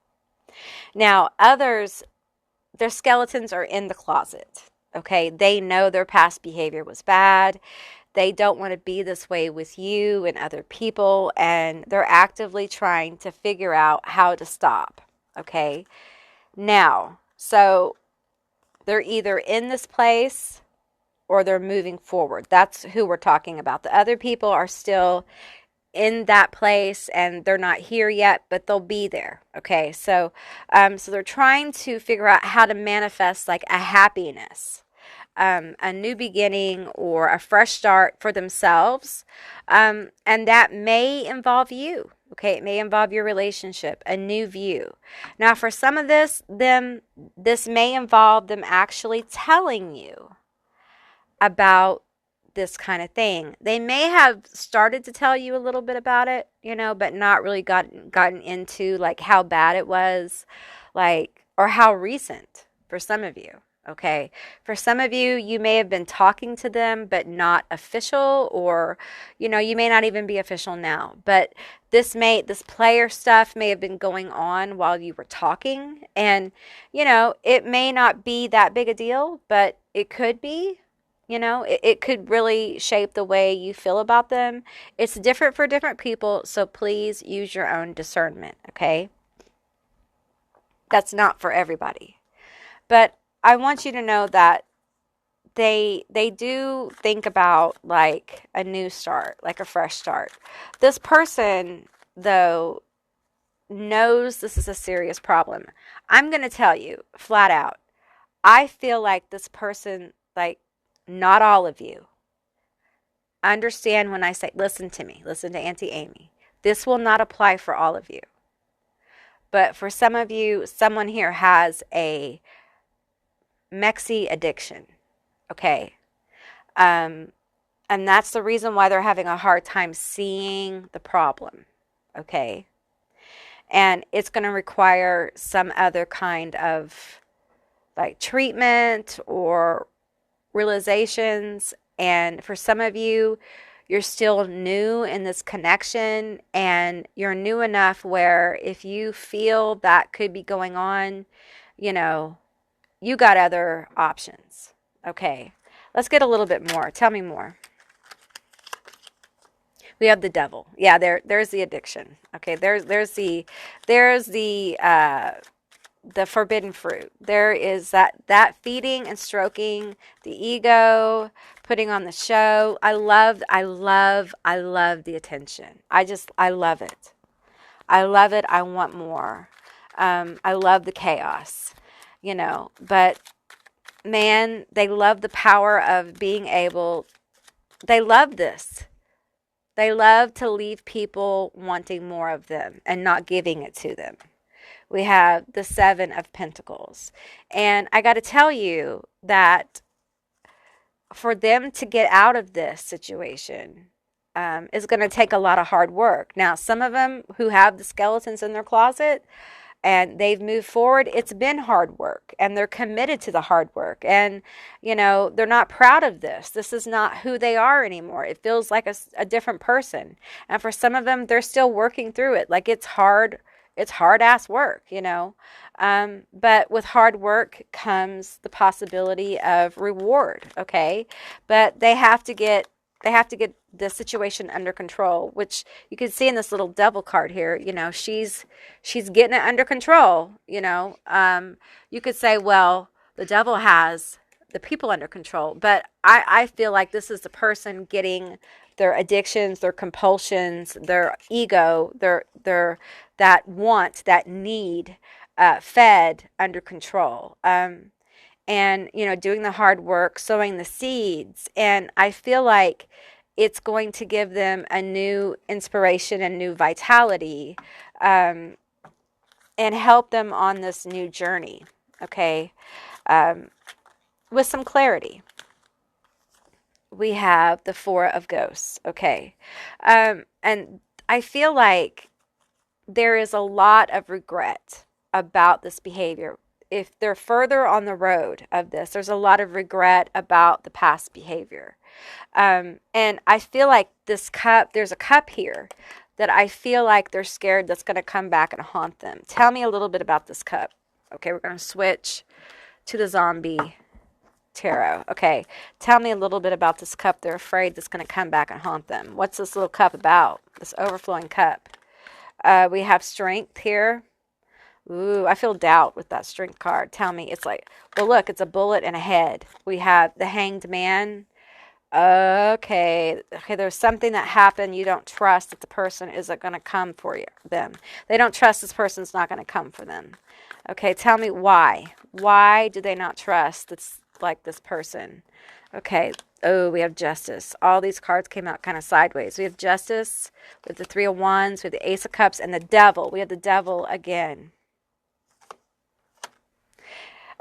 Now, others, their skeletons are in the closet. Okay, they know their past behavior was bad. They don't want to be this way with you and other people, and they're actively trying to figure out how to stop. Okay, now, so they're either in this place or they're moving forward. That's who we're talking about. The other people are still in that place and they're not here yet, but they'll be there. Okay, so they're trying to figure out how to manifest, like, a happiness, a new beginning or a fresh start for themselves, and that may involve you. Okay, it may involve your relationship, a new view. Now, for some of this may involve them actually telling you about this kind of thing. They may have started to tell you a little bit about it, but not really gotten into, like, how bad it was, like, or how recent for some of you. Okay. For some of you, you may have been talking to them, but not official, or, you may not even be official now, but this player stuff may have been going on while you were talking, and, it may not be that big a deal, but it could be. It could really shape the way you feel about them. It's different for different people, so please use your own discernment, okay? That's not for everybody. But I want you to know that they do think about, like, a new start, like a fresh start. This person, though, knows this is a serious problem. I'm going to tell you flat out, I feel like this person, like, not all of you, understand when I say, listen to me, listen to Auntie Amy. This will not apply for all of you. But for some of you, someone here has a mexy addiction. Okay. And that's the reason why they're having a hard time seeing the problem. Okay. And it's going to require some other kind of like treatment or realizations. And for some of you, you're still new in this connection, and you're new enough where if you feel that could be going on, you know, you got other options. Okay, let's get a little bit more. Tell me more. We have the devil. Yeah, there's the addiction. Okay, there's the forbidden fruit. There is that feeding and stroking the ego, putting on the show. I love the attention. I love it. I love it. I want more. I love the chaos, but man, they love the power of being able, they love this. They love to leave people wanting more of them and not giving it to them. We have the Seven of Pentacles. And I got to tell you that for them to get out of this situation is going to take a lot of hard work. Now, some of them who have the skeletons in their closet and they've moved forward, it's been hard work, and they're committed to the hard work. And, they're not proud of this. This is not who they are anymore. It feels like a different person. And for some of them, they're still working through it. Like it's hard ass work, but with hard work comes the possibility of reward. Okay. But they have to get the situation under control, which you can see in this little devil card here. She's getting it under control. You could say, well, the devil has the people under control, but I feel like this is the person getting their addictions, their compulsions, their ego, their that want, that need fed under control. And, doing the hard work, sowing the seeds. And I feel like it's going to give them a new inspiration and new vitality, and help them on this new journey. Okay. With some clarity. We have the Four of Ghosts. Okay. And I feel like there is a lot of regret about this behavior. If they're further on the road of this, there's a lot of regret about the past behavior. And I feel like this cup, there's a cup here that I feel like they're scared that's going to come back and haunt them. Tell me a little bit about this cup. Okay, we're going to switch to the zombie tarot. Okay, tell me a little bit about this cup they're afraid that's going to come back and haunt them. What's this little cup about? This overflowing cup. We have strength here. Ooh, I feel doubt with that strength card. Tell me. It's like, well, look, it's a bullet and a head. We have the Hanged Man. Okay, there's something that happened. You don't trust that the person isn't going to come for them. They don't trust this person's not going to come for them. Okay, tell me why. Why do they not trust this person? Okay. Oh, we have Justice. All these cards came out kind of sideways. We have Justice with the Three of Wands, with the Ace of Cups, and the Devil. We have the Devil again.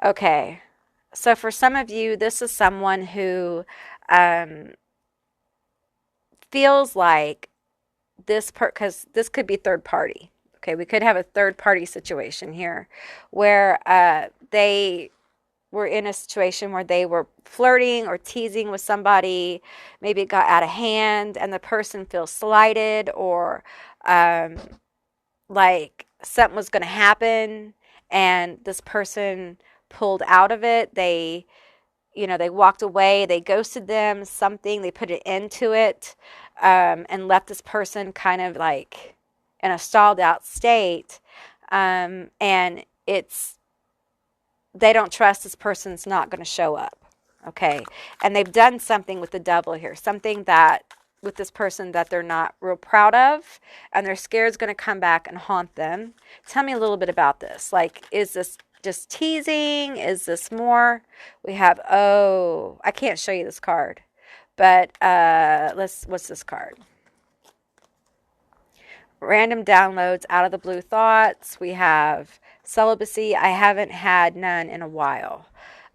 Okay. So for some of you, this is someone who feels like because this could be third party. Okay, we could have a third party situation here where they were in a situation where they were flirting or teasing with somebody. Maybe it got out of hand and the person feels slighted, or like something was going to happen and this person pulled out of it. They walked away, they ghosted them, something, they put an end to it, and left this person kind of like in a stalled out state. And they don't trust this person's not going to show up. Okay. And they've done something with the Devil here, something that with this person that they're not real proud of, and they're scared is going to come back and haunt them. Tell me a little bit about this. Like, is this just teasing? Is this more? We have, I can't show you this card, but what's this card? Random downloads, out of the blue thoughts. We have celibacy. I haven't had none in a while.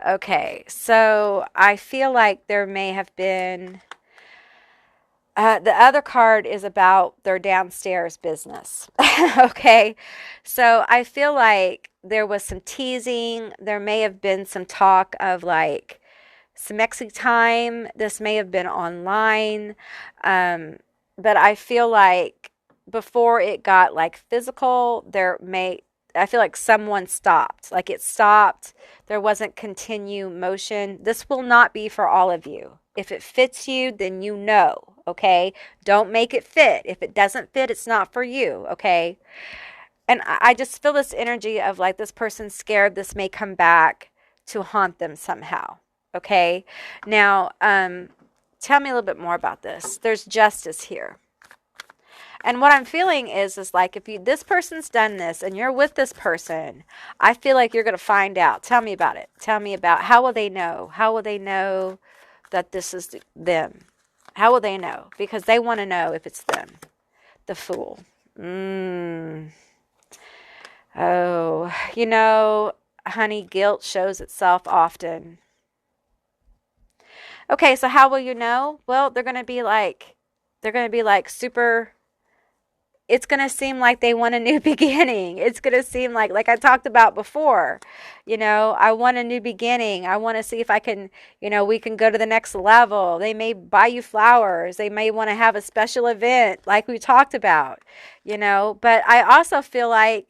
Okay, so I feel like there may have been. The other card is about their downstairs business. Okay, so I feel like there was some teasing. There may have been some talk of like some Mexi time. This may have been online. Um, but I feel like before it got like physical, I feel like someone stopped. Like it stopped. There wasn't continue motion. This will not be for all of you. If it fits you, then you know, okay? Don't make it fit. If it doesn't fit, it's not for you, okay? And I just feel this energy of like this person's scared this may come back to haunt them somehow. Okay. Now, tell me a little bit more about this. There's justice here. And what I'm feeling is like if this person's done this and you're with this person, I feel like you're going to find out. Tell me about it. Tell me about how will they know? How will they know that this is them? How will they know? Because they want to know if it's them. The Fool. Oh, honey, guilt shows itself often. Okay, so how will you know? Well, they're going to be like super. It's going to seem like they want a new beginning. It's going to seem like I talked about before, I want a new beginning. I want to see if I can, we can go to the next level. They may buy you flowers. They may want to have a special event like we talked about, but I also feel like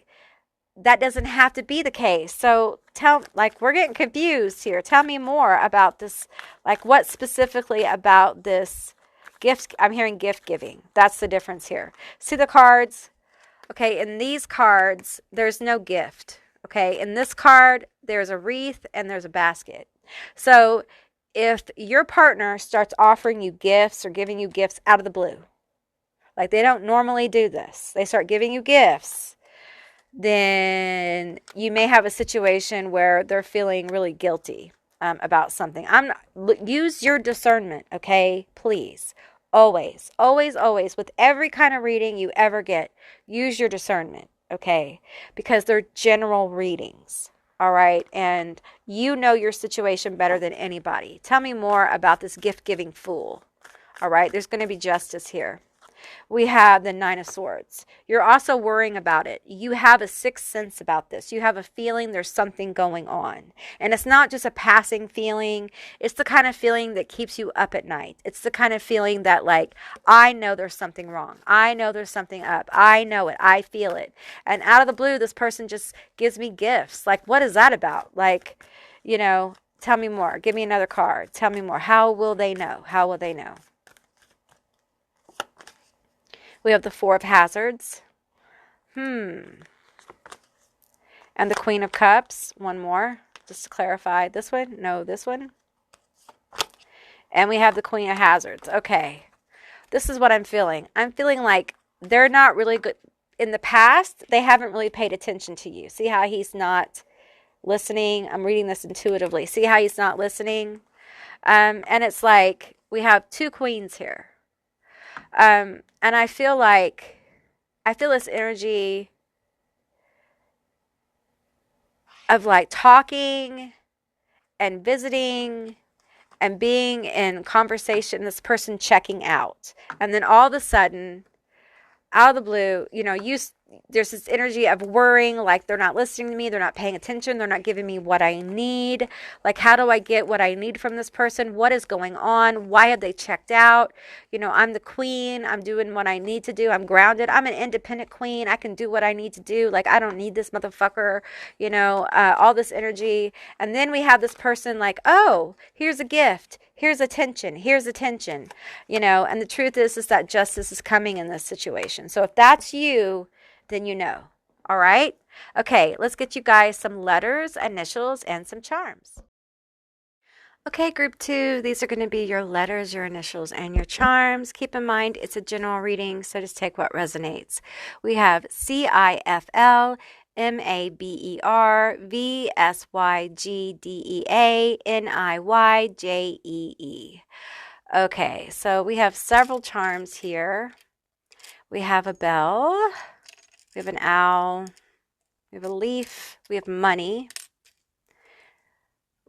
that doesn't have to be the case. So we're getting confused here. Tell me more about this. Like what specifically about this gift? I'm hearing gift giving. That's the difference here. See the cards? Okay, in these cards, there's no gift. Okay, in this card, there's a wreath and there's a basket. So if your partner starts offering you gifts or giving you gifts out of the blue, like they don't normally do this, they start giving you gifts, then you may have a situation where they're feeling really guilty about something. Use your discernment, okay? Please. Always, always, always, with every kind of reading you ever get, use your discernment, okay? Because they're general readings, all right? And you know your situation better than anybody. Tell me more about this gift-giving fool, all right? There's going to be justice here. We have the Nine of Swords. You're also worrying about it. You have a sixth sense about this. You have a feeling there's something going on. And it's not just a passing feeling. It's the kind of feeling that keeps you up at night. It's the kind of feeling that like, I know there's something wrong. I know there's something up. I know it. I feel it. And out of the blue, this person just gives me gifts. Like, what is that about? Like, tell me more. Give me another card. Tell me more. How will they know? How will they know? We have the Four of Hazards. And the Queen of Cups. One more, just to clarify. This one? No, this one. And we have the Queen of Hazards. Okay. This is what I'm feeling. I'm feeling like they're not really good. In the past, they haven't really paid attention to you. See how he's not listening? I'm reading this intuitively. See how he's not listening? And it's like we have two queens here. And I feel this energy of like talking and visiting and being in conversation, this person checking out. And then all of a sudden, out of the blue, there's this energy of worrying, like they're not listening to me, they're not paying attention, they're not giving me what I need. Like, how do I get what I need from this person? What is going on? Why have they checked out? I'm the queen. I'm doing what I need to do. I'm grounded. I'm an independent queen. I can do what I need to do. Like, I don't need this motherfucker, all this energy. And then we have this person like, oh, here's a gift. Here's attention. Here's attention. And the truth is that justice is coming in this situation. So if that's you, then you know. All right? Okay, let's get you guys some letters, initials, and some charms. Okay, group 2, these are going to be your letters, your initials, and your charms. Keep in mind, it's a general reading, so just take what resonates. We have CIFL, MABER, VSYGDEA, NIYJEE. Okay, so we have several charms here. We have a bell. We have an owl. We have a leaf. We have money.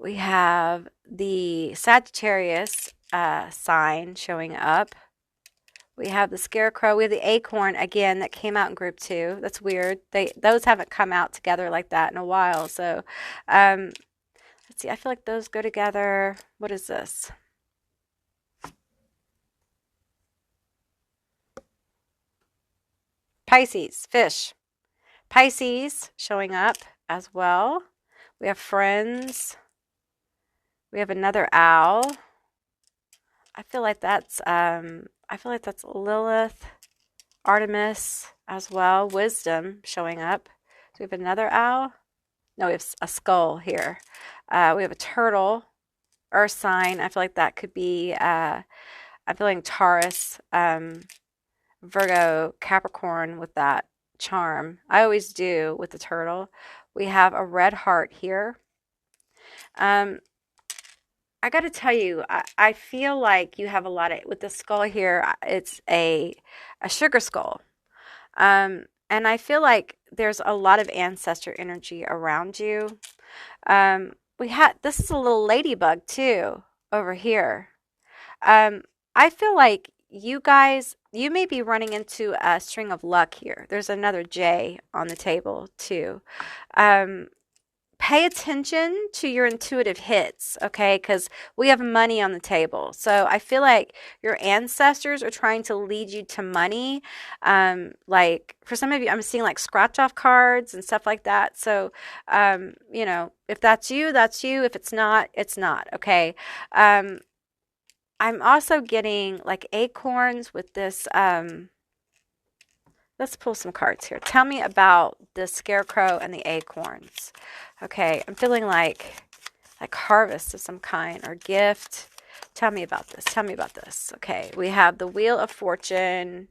We have the Sagittarius sign showing up. We have the Scarecrow. We have the Acorn again that came out in group 2. That's weird. Those haven't come out together like that in a while. So let's see. I feel like those go together. What is this? Pisces, fish. Pisces showing up as well. We have friends. We have another owl. I feel like that's Lilith, Artemis as well. Wisdom showing up. So we have another owl. No, we have a skull here. We have a turtle, earth sign. I feel like that could be, I'm feeling Taurus, Virgo, Capricorn with that charm. I always do with the turtle. We have a red heart here. I got to tell you, I feel like you have a lot of, with the skull here, it's a sugar skull. And I feel like there's a lot of ancestor energy around you. This is a little ladybug too over here. I feel like you guys, you may be running into a string of luck here. There's another J on the table too. Pay attention to your intuitive hits, okay? Because we have money on the table. So I feel like your ancestors are trying to lead you to money. Like for some of you, I'm seeing like scratch off cards and stuff like that. So, you know, if that's you, that's you. If it's not, it's not, okay? I'm also getting like acorns with this, let's pull some cards here. Tell me about the scarecrow and the acorns. Okay, I'm feeling like harvest of some kind or gift. Tell me about this. Tell me about this. Okay, we have the Wheel of Fortune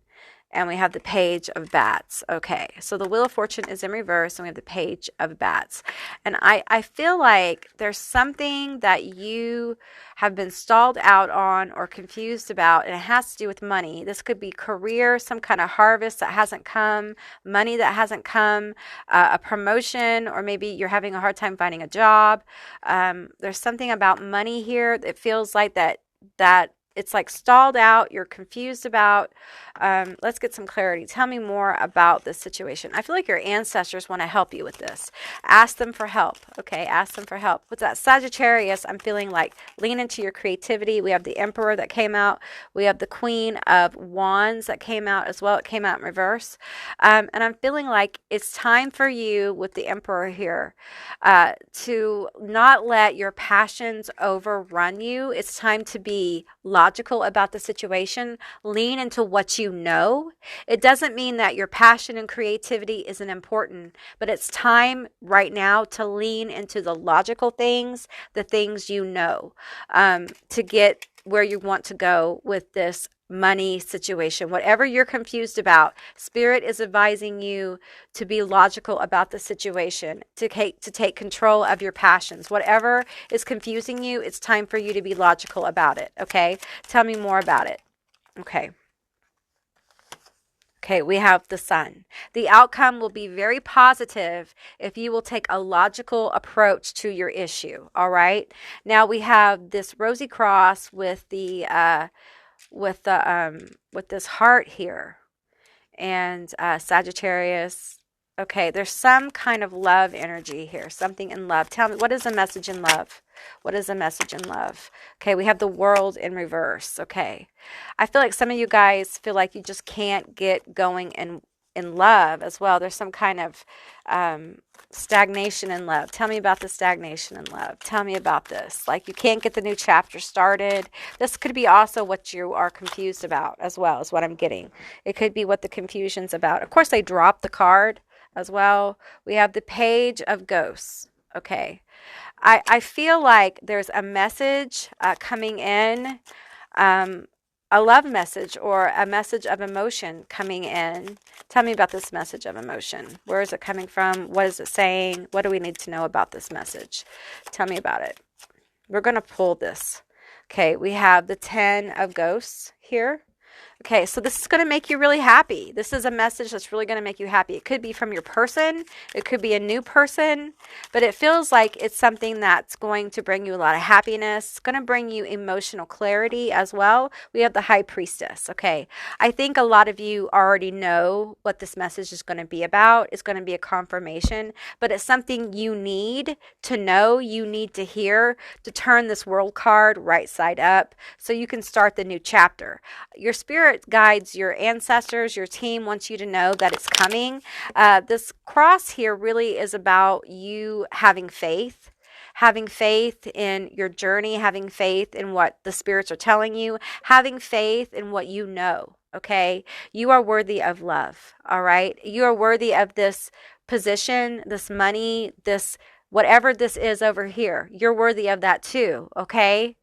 and we have the Page of Bats. Okay, so the Wheel of Fortune is in reverse and we have the Page of Bats. And I feel like there's something that you have been stalled out on or confused about, and it has to do with money. This could be career, some kind of harvest that hasn't come, money that hasn't come, a promotion, or maybe you're having a hard time finding a job. There's something about money here that feels like that it's like stalled out, you're confused about. Let's get some clarity. Tell me more about this situation. I feel like your ancestors want to help you with this. Ask them for help, okay? Ask them for help. With that Sagittarius, I'm feeling like lean into your creativity. We have the Emperor that came out. We have the Queen of Wands that came out as well. It came out in reverse. And I'm feeling like it's time for you with the Emperor here to not let your passions overrun you. It's time to be logical about the situation. Lean into what you know. It doesn't mean that your passion and creativity isn't important, but it's time right now to lean into the logical things, the things you know, to get where you want to go with this money situation. Whatever you're confused about, Spirit is advising you to be logical about the situation, to take control of your passions. Whatever is confusing you, it's time for you to be logical about it, okay? Tell me more about it. Okay. Okay, we have the Sun. The outcome will be very positive if you will take a logical approach to your issue, all right? Now we have this rosy cross with the with this heart here, and Sagittarius. Okay, there's some kind of love energy here, something in love. Tell me, what is the message in love? What is the message in love? Okay, we have the World in reverse. Okay, I feel like some of you guys feel like you just can't get going in love as well. There's some kind of stagnation in love. Tell me about the stagnation in love. Tell me about this. Like you can't get the new chapter started. This could be also what you are confused about as well, is what I'm getting. It could be what the confusion's about. Of course, they dropped the card as well. We have the Page of Ghosts. Okay. I feel like there's a message coming in, a love message or a message of emotion coming in. Tell me about this message of emotion. Where is it coming from? What is it saying? What do we need to know about this message? Tell me about it. We're going to pull this. Okay, we have the Ten of Ghosts here. Okay, so this is going to make you really happy. This is a message that's really going to make you happy. It could be from your person. It could be a new person. But it feels like it's something that's going to bring you a lot of happiness. It's going to bring you emotional clarity as well. We have the High Priestess. Okay, I think a lot of you already know what this message is going to be about. It's going to be a confirmation. But it's something you need to know, you need to hear to turn this world card right side up so you can start the new chapter. Your spirit guides, your ancestors, your team wants you to know that it's coming. This cross here really is about you having faith. Having faith in your journey, having faith in what the spirits are telling you, having faith in what you know, okay? You are worthy of love, all right? You are worthy of this position, this money, this whatever this is over here. You're worthy of that too, okay?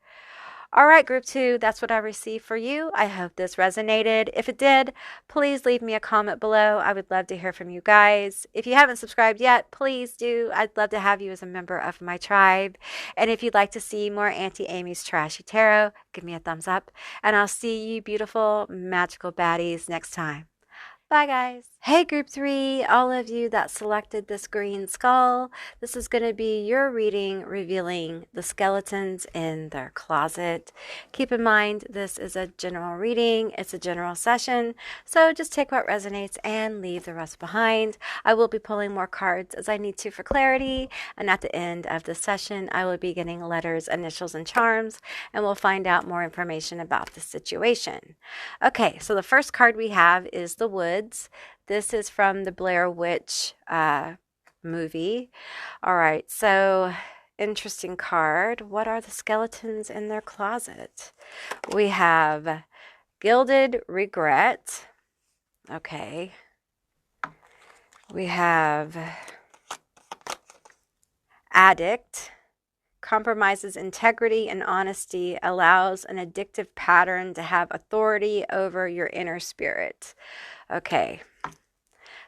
All right, group 2, that's what I received for you. I hope this resonated. If it did, please leave me a comment below. I would love to hear from you guys. If you haven't subscribed yet, please do. I'd love to have you as a member of my tribe. And if you'd like to see more Auntie Amy's Trashy Tarot, give me a thumbs up. And I'll see you beautiful, magical baddies next time. Bye, guys. Hey, group 3, all of you that selected this green skull. This is going to be your reading revealing the skeletons in their closet. Keep in mind, this is a general reading. It's a general session. So just take what resonates and leave the rest behind. I will be pulling more cards as I need to for clarity. And at the end of the session, I will be getting letters, initials, and charms. And we'll find out more information about the situation. Okay, so the first card we have is the Woods. This is from the Blair Witch movie. All right, so interesting card. What are the skeletons in their closet? We have Gilded Regret. Okay. We have Addict. Compromises integrity and honesty, allows an addictive pattern to have authority over your inner spirit. Okay.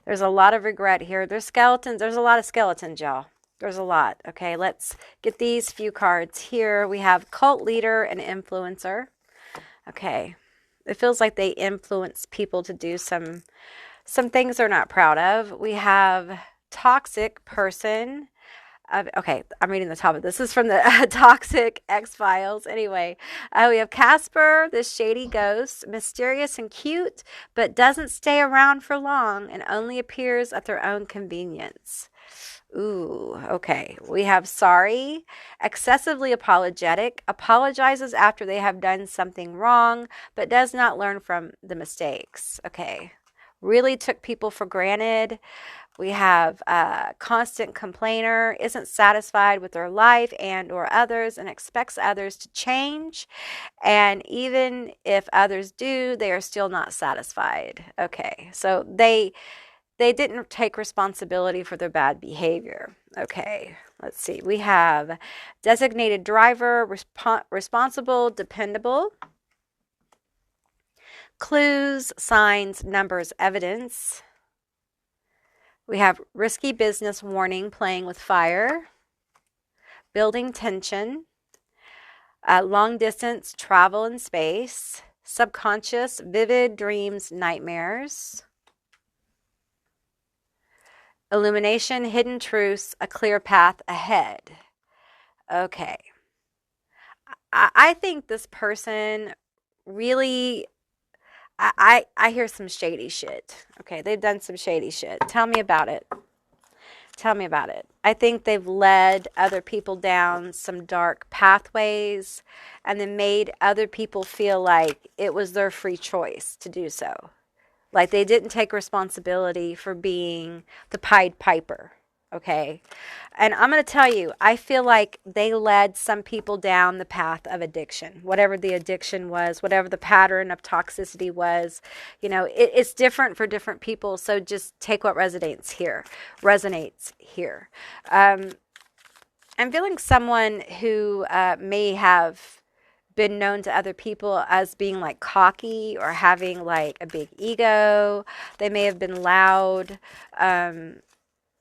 There's a lot of regret here. There's skeletons. There's a lot of skeletons, y'all. There's a lot. Okay, let's get these few cards here. We have cult leader and influencer. Okay. It feels like they influence people to do some things they're not proud of. We have toxic person. Okay, I'm reading the top of this. This is from the Toxic X-Files. Anyway, we have Casper, this shady ghost, mysterious and cute, but doesn't stay around for long and only appears at their own convenience. Ooh, okay. We have Sorry, excessively apologetic, apologizes after they have done something wrong, but does not learn from the mistakes. Okay, really took people for granted. We have a constant complainer, isn't satisfied with their life and or others and expects others to change. And even if others do, they are still not satisfied. Okay, so they didn't take responsibility for their bad behavior. Okay, let's see. We have designated driver, responsible, dependable. Clues, signs, numbers, evidence. We have risky business warning, playing with fire, building tension, long distance travel in space, subconscious, vivid dreams, nightmares, illumination, hidden truths, a clear path ahead. Okay. I think this person really... I hear some shady shit. Okay, they've done some shady shit. Tell me about it. Tell me about it. I think they've led other people down some dark pathways and then made other people feel like it was their free choice to do so. Like they didn't take responsibility for being the Pied Piper. Okay. And I'm going to tell you, I feel like they led some people down the path of addiction, whatever the addiction was, whatever the pattern of toxicity was. You know, it's different for different people. So just take what resonates here. I'm feeling someone who may have been known to other people as being like cocky or having like a big ego. They may have been loud,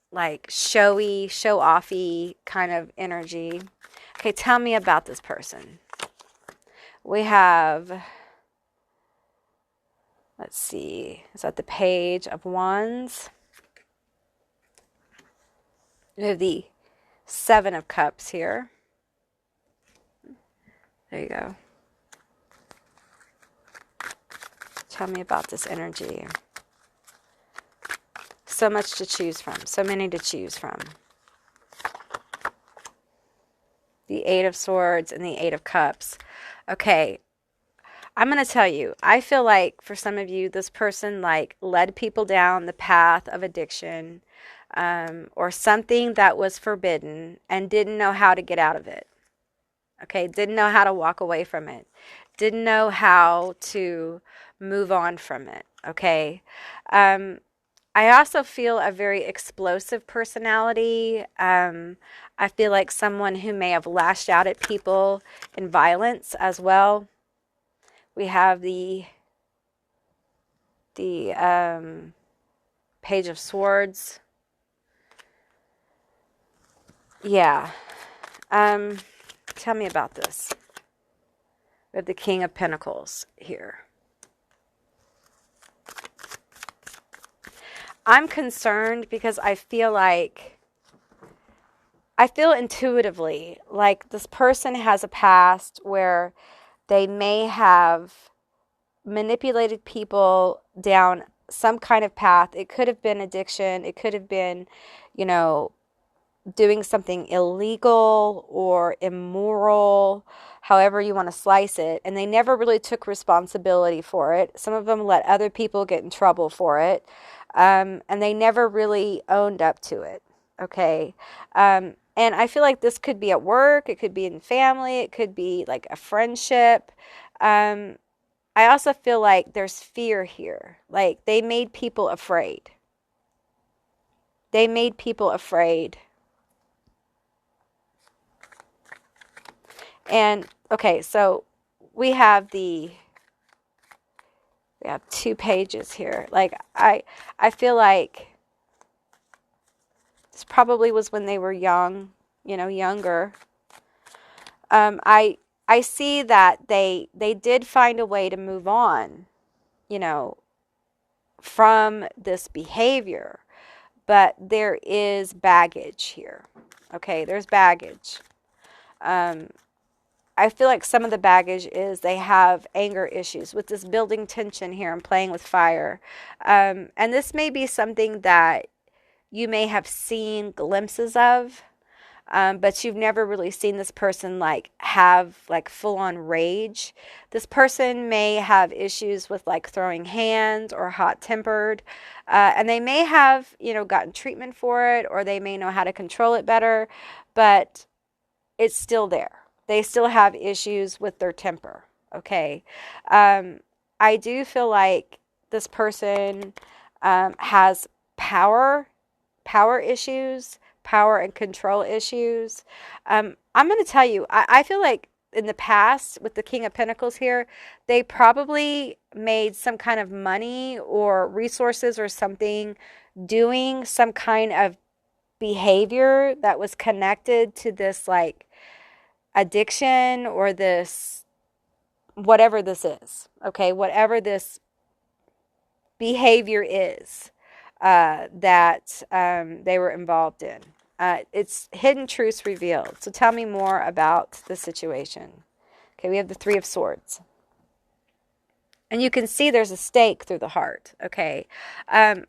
like showy, show-offy kind of energy. Okay, tell me about this person. We have Let's see. Is that the Page of Wands? We have the Seven of Cups here. There you go. Tell me about this energy. So much to choose from. So many to choose from. The Eight of Swords and the Eight of Cups. Okay. I'm going to tell you, I feel like for some of you, this person like led people down the path of addiction, or something that was forbidden and didn't know how to get out of it. Okay. Didn't know how to walk away from it. Didn't know how to move on from it. Okay. I also feel a very explosive personality. I feel like someone who may have lashed out at people in violence as well. We have the Page of Swords. Yeah. Tell me about this. We have the King of Pentacles here. I'm concerned because I feel intuitively like this person has a past where they may have manipulated people down some kind of path. It could have been addiction. It could have been, doing something illegal or immoral, however you want to slice it. And they never really took responsibility for it. Some of them let other people get in trouble for it. And they never really owned up to it. Okay. And I feel like this could be at work. It could be in family. It could be like a friendship. I also feel like there's fear here. Like they made people afraid. They made people afraid. And okay, so we have two pages here. Like I feel like this probably was when they were young, younger. I see that they did find a way to move on, from this behavior, but there is baggage here. Okay, there's baggage. I feel like some of the baggage is they have anger issues with this building tension here and playing with fire. And this may be something that you may have seen glimpses of, but you've never really seen this person like have like full on rage. This person may have issues with like throwing hands or hot tempered, and they may have, gotten treatment for it, or they may know how to control it better, but it's still there. They still have issues with their temper. Okay. I do feel like this person has power issues, power and control issues. I'm going to tell you, I feel like in the past with the King of Pentacles here, they probably made some kind of money or resources or something doing some kind of behavior that was connected to this like addiction or this, whatever this is, okay, whatever this behavior is that they were involved in. It's hidden truths revealed. So tell me more about the situation. Okay, we have the Three of Swords. And you can see there's a stake through the heart. Okay, I'm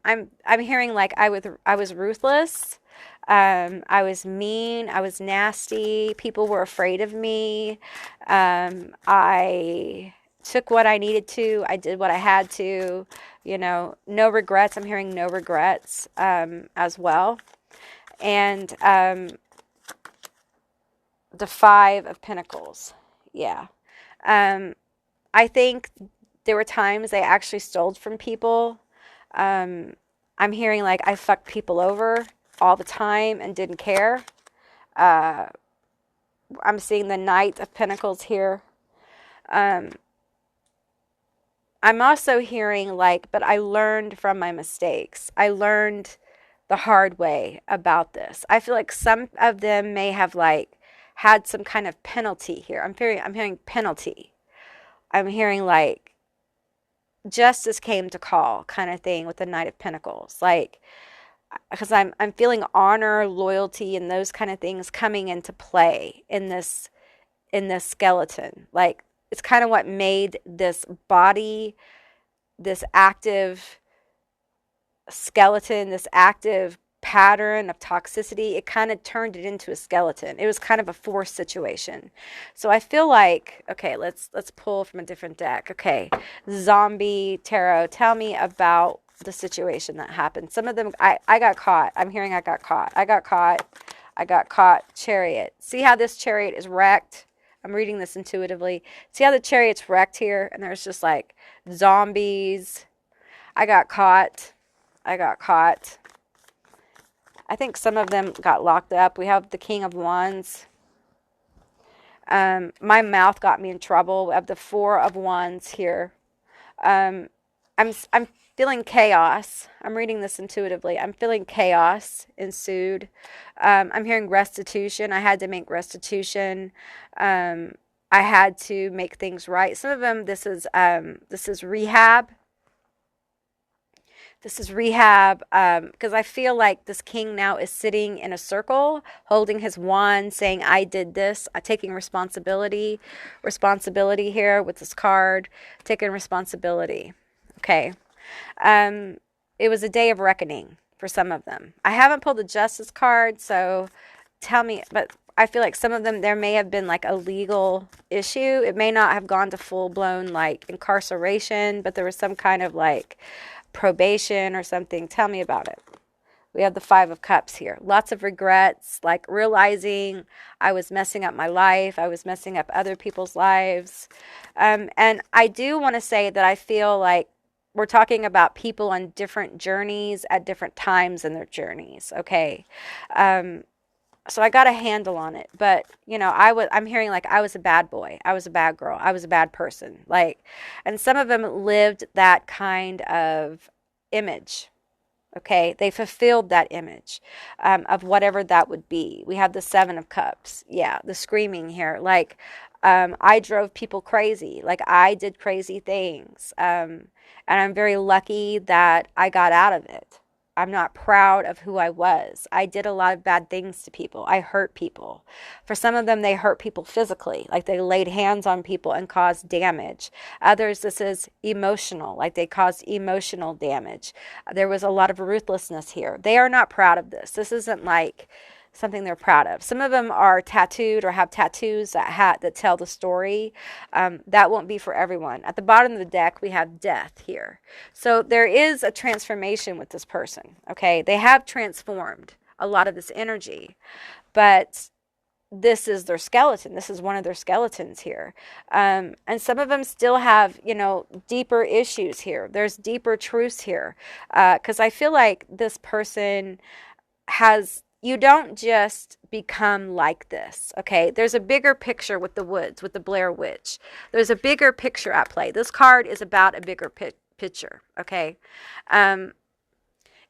hearing like I was ruthless. I was mean. I was nasty. People were afraid of me. I took what I needed to. I did what I had to. No regrets. I'm hearing no regrets as well. And the Five of Pentacles. Yeah. I think there were times they actually stole from people. I'm hearing like I fucked people over all the time and didn't care. I'm seeing the Knight of Pentacles here. I'm also hearing like, but I learned from my mistakes. I learned the hard way about this. I feel like some of them may have like had some kind of penalty here. I'm hearing penalty. I'm hearing like justice came to call kind of thing with the Knight of Pentacles. Like, because I'm feeling honor, loyalty, and those kind of things coming into play in this skeleton. Like, it's kind of what made this body, this active skeleton, this active pattern of toxicity, it kind of turned it into a skeleton. It was kind of a forced situation. So I feel like, okay, let's pull from a different deck. Okay, Zombie Tarot, tell me about the situation that happened. Some of them, I got caught. I'm hearing I got caught. I got caught. I got caught. Chariot. See how this chariot is wrecked? I'm reading this intuitively. See how the chariot's wrecked here? And there's just like zombies. I got caught. I got caught. I think some of them got locked up. We have the King of Wands. My mouth got me in trouble. We have the Four of Wands here. I'm feeling chaos. I'm reading this intuitively. I'm feeling chaos ensued. I'm hearing restitution. I had to make restitution. I had to make things right. Some of them, this is rehab. This is rehab, because I feel like this king now is sitting in a circle, holding his wand, saying, I did this, taking responsibility here with this card, taking responsibility. Okay. It was a day of reckoning for some of them. I haven't pulled the justice card, so tell me, but I feel like some of them, there may have been like a legal issue. It may not have gone to full-blown like incarceration, but there was some kind of like probation or something. Tell me about it. We have the Five of Cups here. Lots of regrets, like realizing I was messing up my life. I was messing up other people's lives. And I do want to say that I feel like we're talking about people on different journeys at different times in their journeys. Okay. So I got a handle on it, but you know, I'm hearing like I was a bad boy. I was a bad girl. I was a bad person. Like, and some of them lived that kind of image. Okay. They fulfilled that image, of whatever that would be. We have the Seven of Cups. Yeah. The screaming here. Like, I drove people crazy. Like I did crazy things. And I'm very lucky that I got out of it. I'm not proud of who I was. I did a lot of bad things to people. I hurt people. For some of them, they hurt people physically, like they laid hands on people and caused damage. Others, this is emotional, like they caused emotional damage. There was a lot of ruthlessness here. They are not proud of this. This isn't like something they're proud of. Some of them are tattooed or have tattoos that tell the story. That won't be for everyone. At the bottom of the deck, we have death here. So there is a transformation with this person. Okay, they have transformed a lot of this energy, but this is their skeleton. This is one of their skeletons here. And some of them still have, you know, deeper issues here. There's deeper truths here. Because I feel like this person has, you don't just become like this, okay? There's a bigger picture with the woods, with the Blair Witch. There's a bigger picture at play. This card is about a bigger picture, okay? And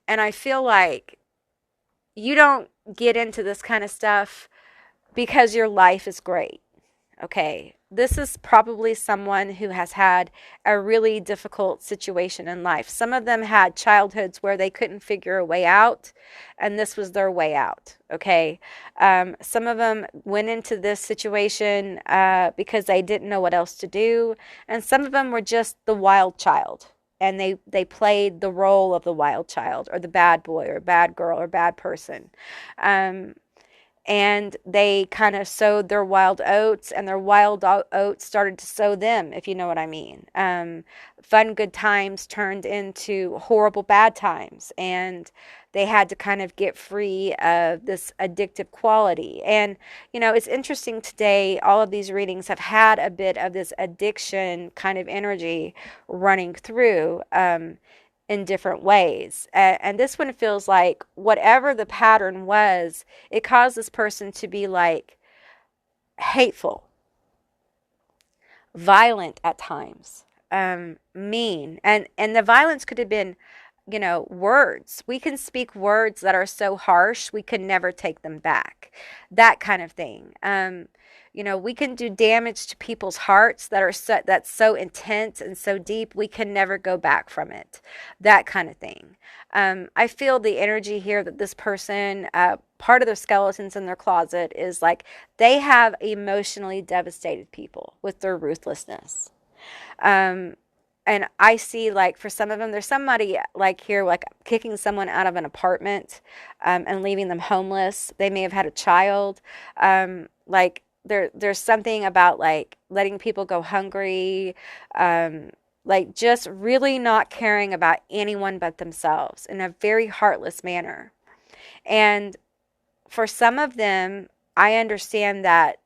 I feel like you don't get into this kind of stuff because your life is great, okay? This is probably someone who has had a really difficult situation in life. Some of them had childhoods where they couldn't figure a way out, and this was their way out, okay? Some of them went into this situation because they didn't know what else to do, and some of them were just the wild child, and they played the role of the wild child or the bad boy or bad girl or bad person. And they kind of sowed their wild oats, and their wild oats started to sow them, if you know what I mean. Fun, good times turned into horrible, bad times, and they had to kind of get free of this addictive quality. And, you know, it's interesting today, all of these readings have had a bit of this addiction kind of energy running through, in different ways. And this one feels like whatever the pattern was, it caused this person to be like hateful, violent at times, mean. And the violence could have been words. We can speak words that are so harsh, we can never take them back. That kind of thing. We can do damage to people's hearts that's so intense and so deep, we can never go back from it. That kind of thing. I feel the energy here that this person, part of their skeletons in their closet is like they have emotionally devastated people with their ruthlessness. And I see, like, for some of them, there's somebody like here, like kicking someone out of an apartment, and leaving them homeless. They may have had a child. Like there's something about like letting people go hungry, like just really not caring about anyone but themselves in a very heartless manner. And for some of them, I understand that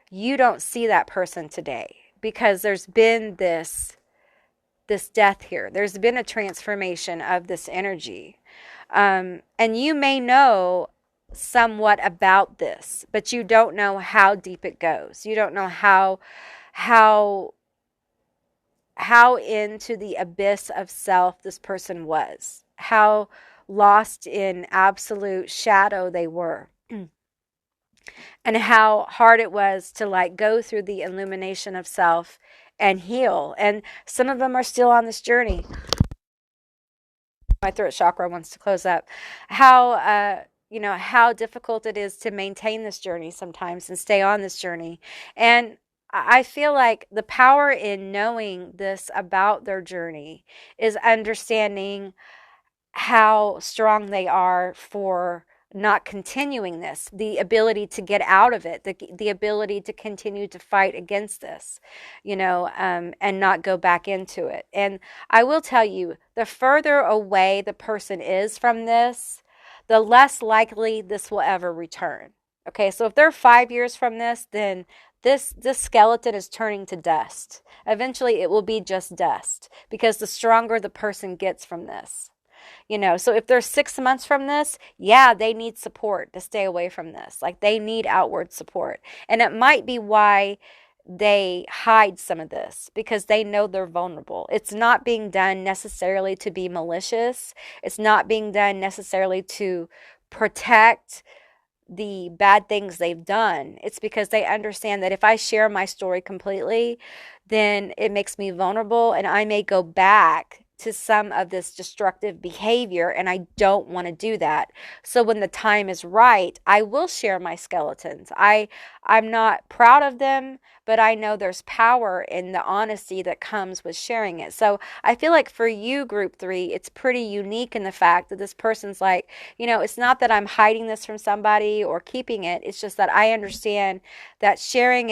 you don't see that person today because there's been this death here. There's been a transformation of this energy. And you may know somewhat about this, but you don't know how deep it goes. You don't know how into the abyss of self this person was, how lost in absolute shadow they were. And how hard it was to like go through the illumination of self and heal. And some of them are still on this journey. My throat chakra wants to close up. How difficult it is to maintain this journey sometimes and stay on this journey. And I feel like the power in knowing this about their journey is understanding how strong they are for not continuing this, the ability to get out of it, the ability to continue to fight against this, and not go back into it. And I will tell you, the further away the person is from this, the less likely this will ever return. Okay, so if they're 5 years from this, then this skeleton is turning to dust. Eventually it will be just dust because the stronger the person gets from this. So if they're 6 months from this, yeah, they need support to stay away from this. Like they need outward support. And it might be why they hide some of this because they know they're vulnerable. It's not being done necessarily to be malicious. It's not being done necessarily to protect the bad things they've done. It's because they understand that if I share my story completely, then it makes me vulnerable and I may go back to some of this destructive behavior, and I don't want to do that. So when the time is right, I will share my skeletons. I'm not proud of them, but I know there's power in the honesty that comes with sharing it. So I feel like for you, group 3, it's pretty unique in the fact that this person's like, it's not that I'm hiding this from somebody or keeping it. It's just that I understand that sharing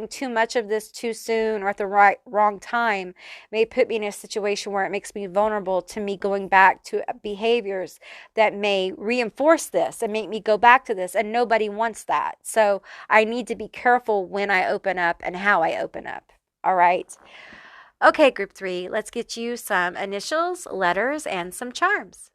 too much of this too soon or at the wrong time may put me in a situation where it makes me vulnerable to me going back to behaviors that may reinforce this and make me go back to this. And nobody wants that. So I need to be careful when I open up and how I open up. All right. Okay, group 3, let's get you some initials, letters, and some charms.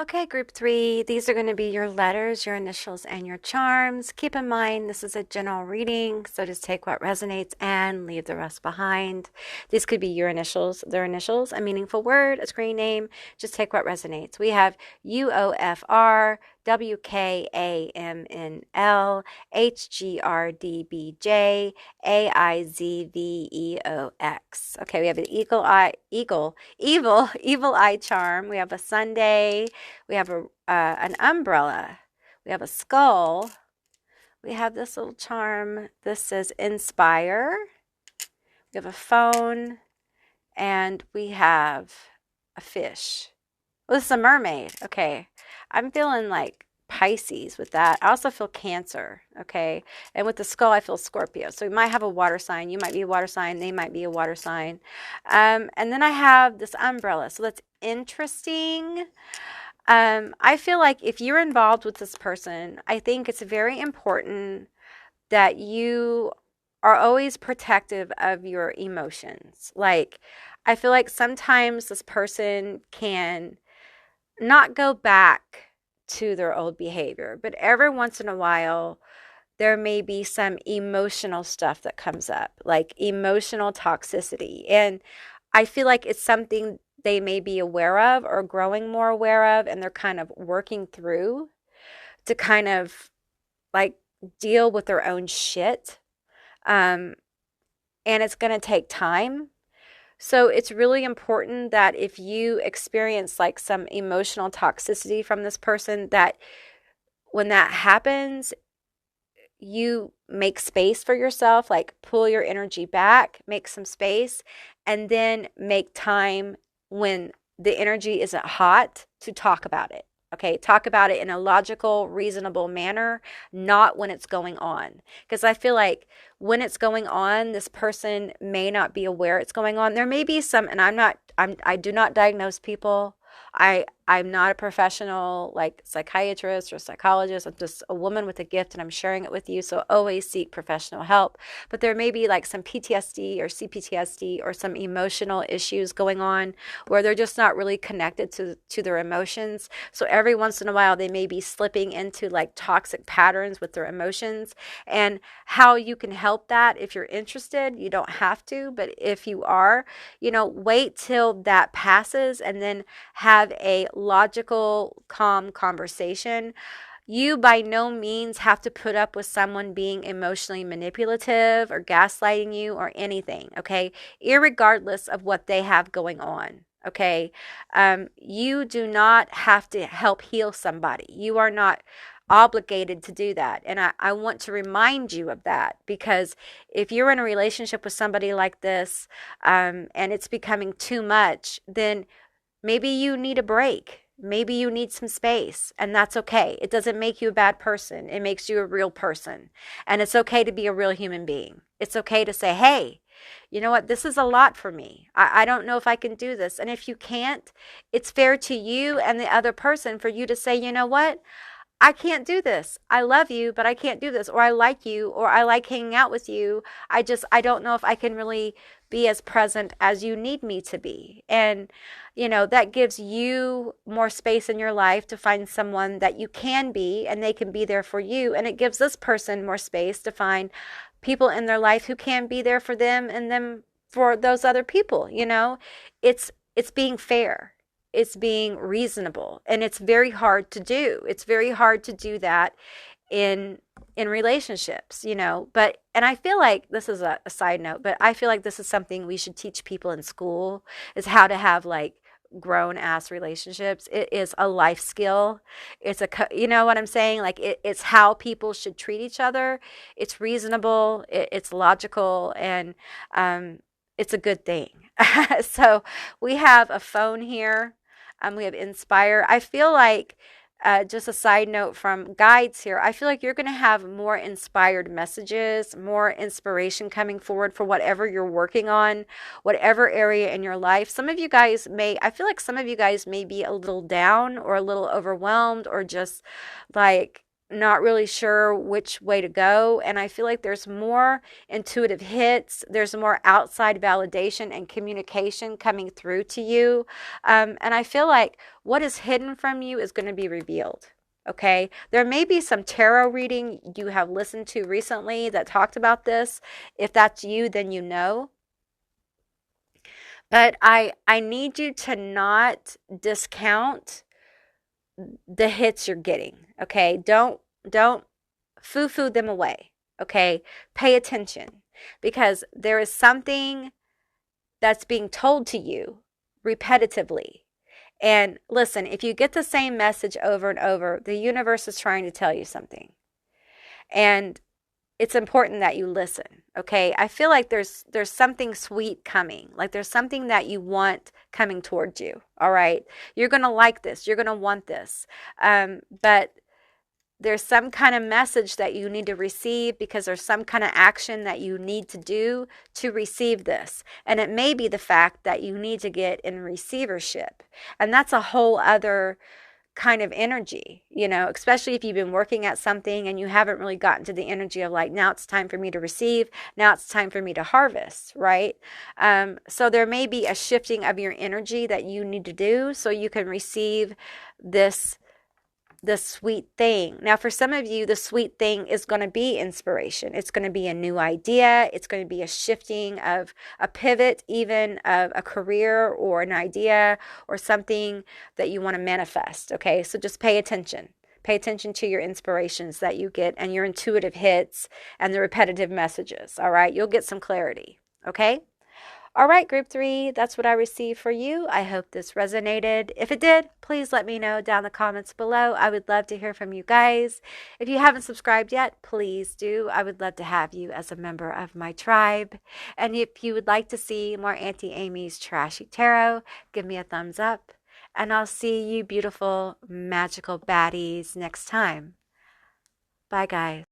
Okay, group 3, these are going to be your letters, your initials, and your charms. Keep in mind, this is a general reading, so just take what resonates and leave the rest behind. These could be your initials, their initials, a meaningful word, a screen name. Just take what resonates. We have UOFR, WKAMNL, HGRDBJ, AIZVEOX. Okay, we have an evil eye charm. We have a Sunday. We have an umbrella. We have a skull. We have this little charm. This says inspire. We have a phone. And we have a fish. Oh, this is a mermaid. Okay. I'm feeling like Pisces with that. I also feel Cancer. Okay. And with the skull, I feel Scorpio. So we might have a water sign. You might be a water sign. They might be a water sign. And then I have this umbrella. So that's interesting. I feel like if you're involved with this person, I think it's very important that you are always protective of your emotions. Like, I feel like sometimes this person can not go back to their old behavior, but every once in a while, there may be some emotional stuff that comes up, like emotional toxicity. And I feel like it's something they may be aware of or growing more aware of, and they're kind of working through to kind of like deal with their own shit. Um, and it's going to take time. So it's really important that if you experience like some emotional toxicity from this person, that when that happens, you make space for yourself, like pull your energy back, make some space, and then make time when the energy isn't hot to talk about it. Okay, talk about it in a logical, reasonable manner, not when it's going on. Because I feel like when it's going on, this person may not be aware it's going on. There may be some, and I do not diagnose people. I'm not a professional like psychiatrist or psychologist. I'm just a woman with a gift and I'm sharing it with you. So always seek professional help. But there may be like some PTSD or CPTSD or some emotional issues going on where they're just not really connected to their emotions. So every once in a while they may be slipping into like toxic patterns with their emotions. And how you can help that, if you're interested, you don't have to, but if you are, wait till that passes and then have a logical, calm conversation. You by no means have to put up with someone being emotionally manipulative or gaslighting you or anything, okay? Irregardless of what they have going on, okay? You do not have to help heal somebody. You are not obligated to do that. And I want to remind you of that, because if you're in a relationship with somebody like this and it's becoming too much, then maybe you need a break. Maybe you need some space, and that's okay. It doesn't make you a bad person. It makes you a real person. And it's okay to be a real human being. It's okay to say, hey, you know what? This is a lot for me. I don't know if I can do this. And if you can't, it's fair to you and the other person for you to say, you know what? I can't do this. I love you, but I can't do this. Or I like you, or I like hanging out with you. I don't know if I can really be as present as you need me to be. And, that gives you more space in your life to find someone that you can be and they can be there for you. And it gives this person more space to find people in their life who can be there for them and them for those other people. It's being fair. It's being reasonable, and it's very hard to do. It's very hard to do that in relationships, but, and I feel like this is a side note, but I feel like this is something we should teach people in school, is how to have like grown ass relationships. It is a life skill. It's you know what I'm saying? Like it's how people should treat each other. It's reasonable. It's logical, and it's a good thing. So we have a phone here. We have Inspire. I feel like, just a side note from guides here, I feel like you're going to have more inspired messages, more inspiration coming forward for whatever you're working on, whatever area in your life. I feel like some of you guys may be a little down or a little overwhelmed or just like not really sure which way to go. And I feel like there's more intuitive hits. There's more outside validation and communication coming through to you. And I feel like what is hidden from you is going to be revealed. Okay. There may be some tarot reading you have listened to recently that talked about this. If that's you, then you know. But I need you to not discount the hits you're getting. Okay. Don't foo-foo them away. Okay. Pay attention, because there is something that's being told to you repetitively. And listen, if you get the same message over and over, the universe is trying to tell you something. And it's important that you listen. Okay. I feel like there's something sweet coming. Like there's something that you want coming towards you. All right. You're going to like this. You're going to want this. But there's some kind of message that you need to receive, because there's some kind of action that you need to do to receive this. And it may be the fact that you need to get in receivership. And that's a whole other kind of energy, especially if you've been working at something and you haven't really gotten to the energy of like, now it's time for me to receive. Now it's time for me to harvest, right? So there may be a shifting of your energy that you need to do so you can receive this the sweet thing. Now, for some of you, the sweet thing is going to be inspiration. It's going to be a new idea. It's going to be a shifting of a pivot, even of a career or an idea or something that you want to manifest. Okay, so just pay attention. Pay attention to your inspirations that you get and your intuitive hits and the repetitive messages. All right, you'll get some clarity. Okay. All right, group 3, that's what I received for you. I hope this resonated. If it did, please let me know down in the comments below. I would love to hear from you guys. If you haven't subscribed yet, please do. I would love to have you as a member of my tribe. And if you would like to see more Auntie Amy's Trashy Tarot, give me a thumbs up. And I'll see you beautiful, magical baddies next time. Bye, guys.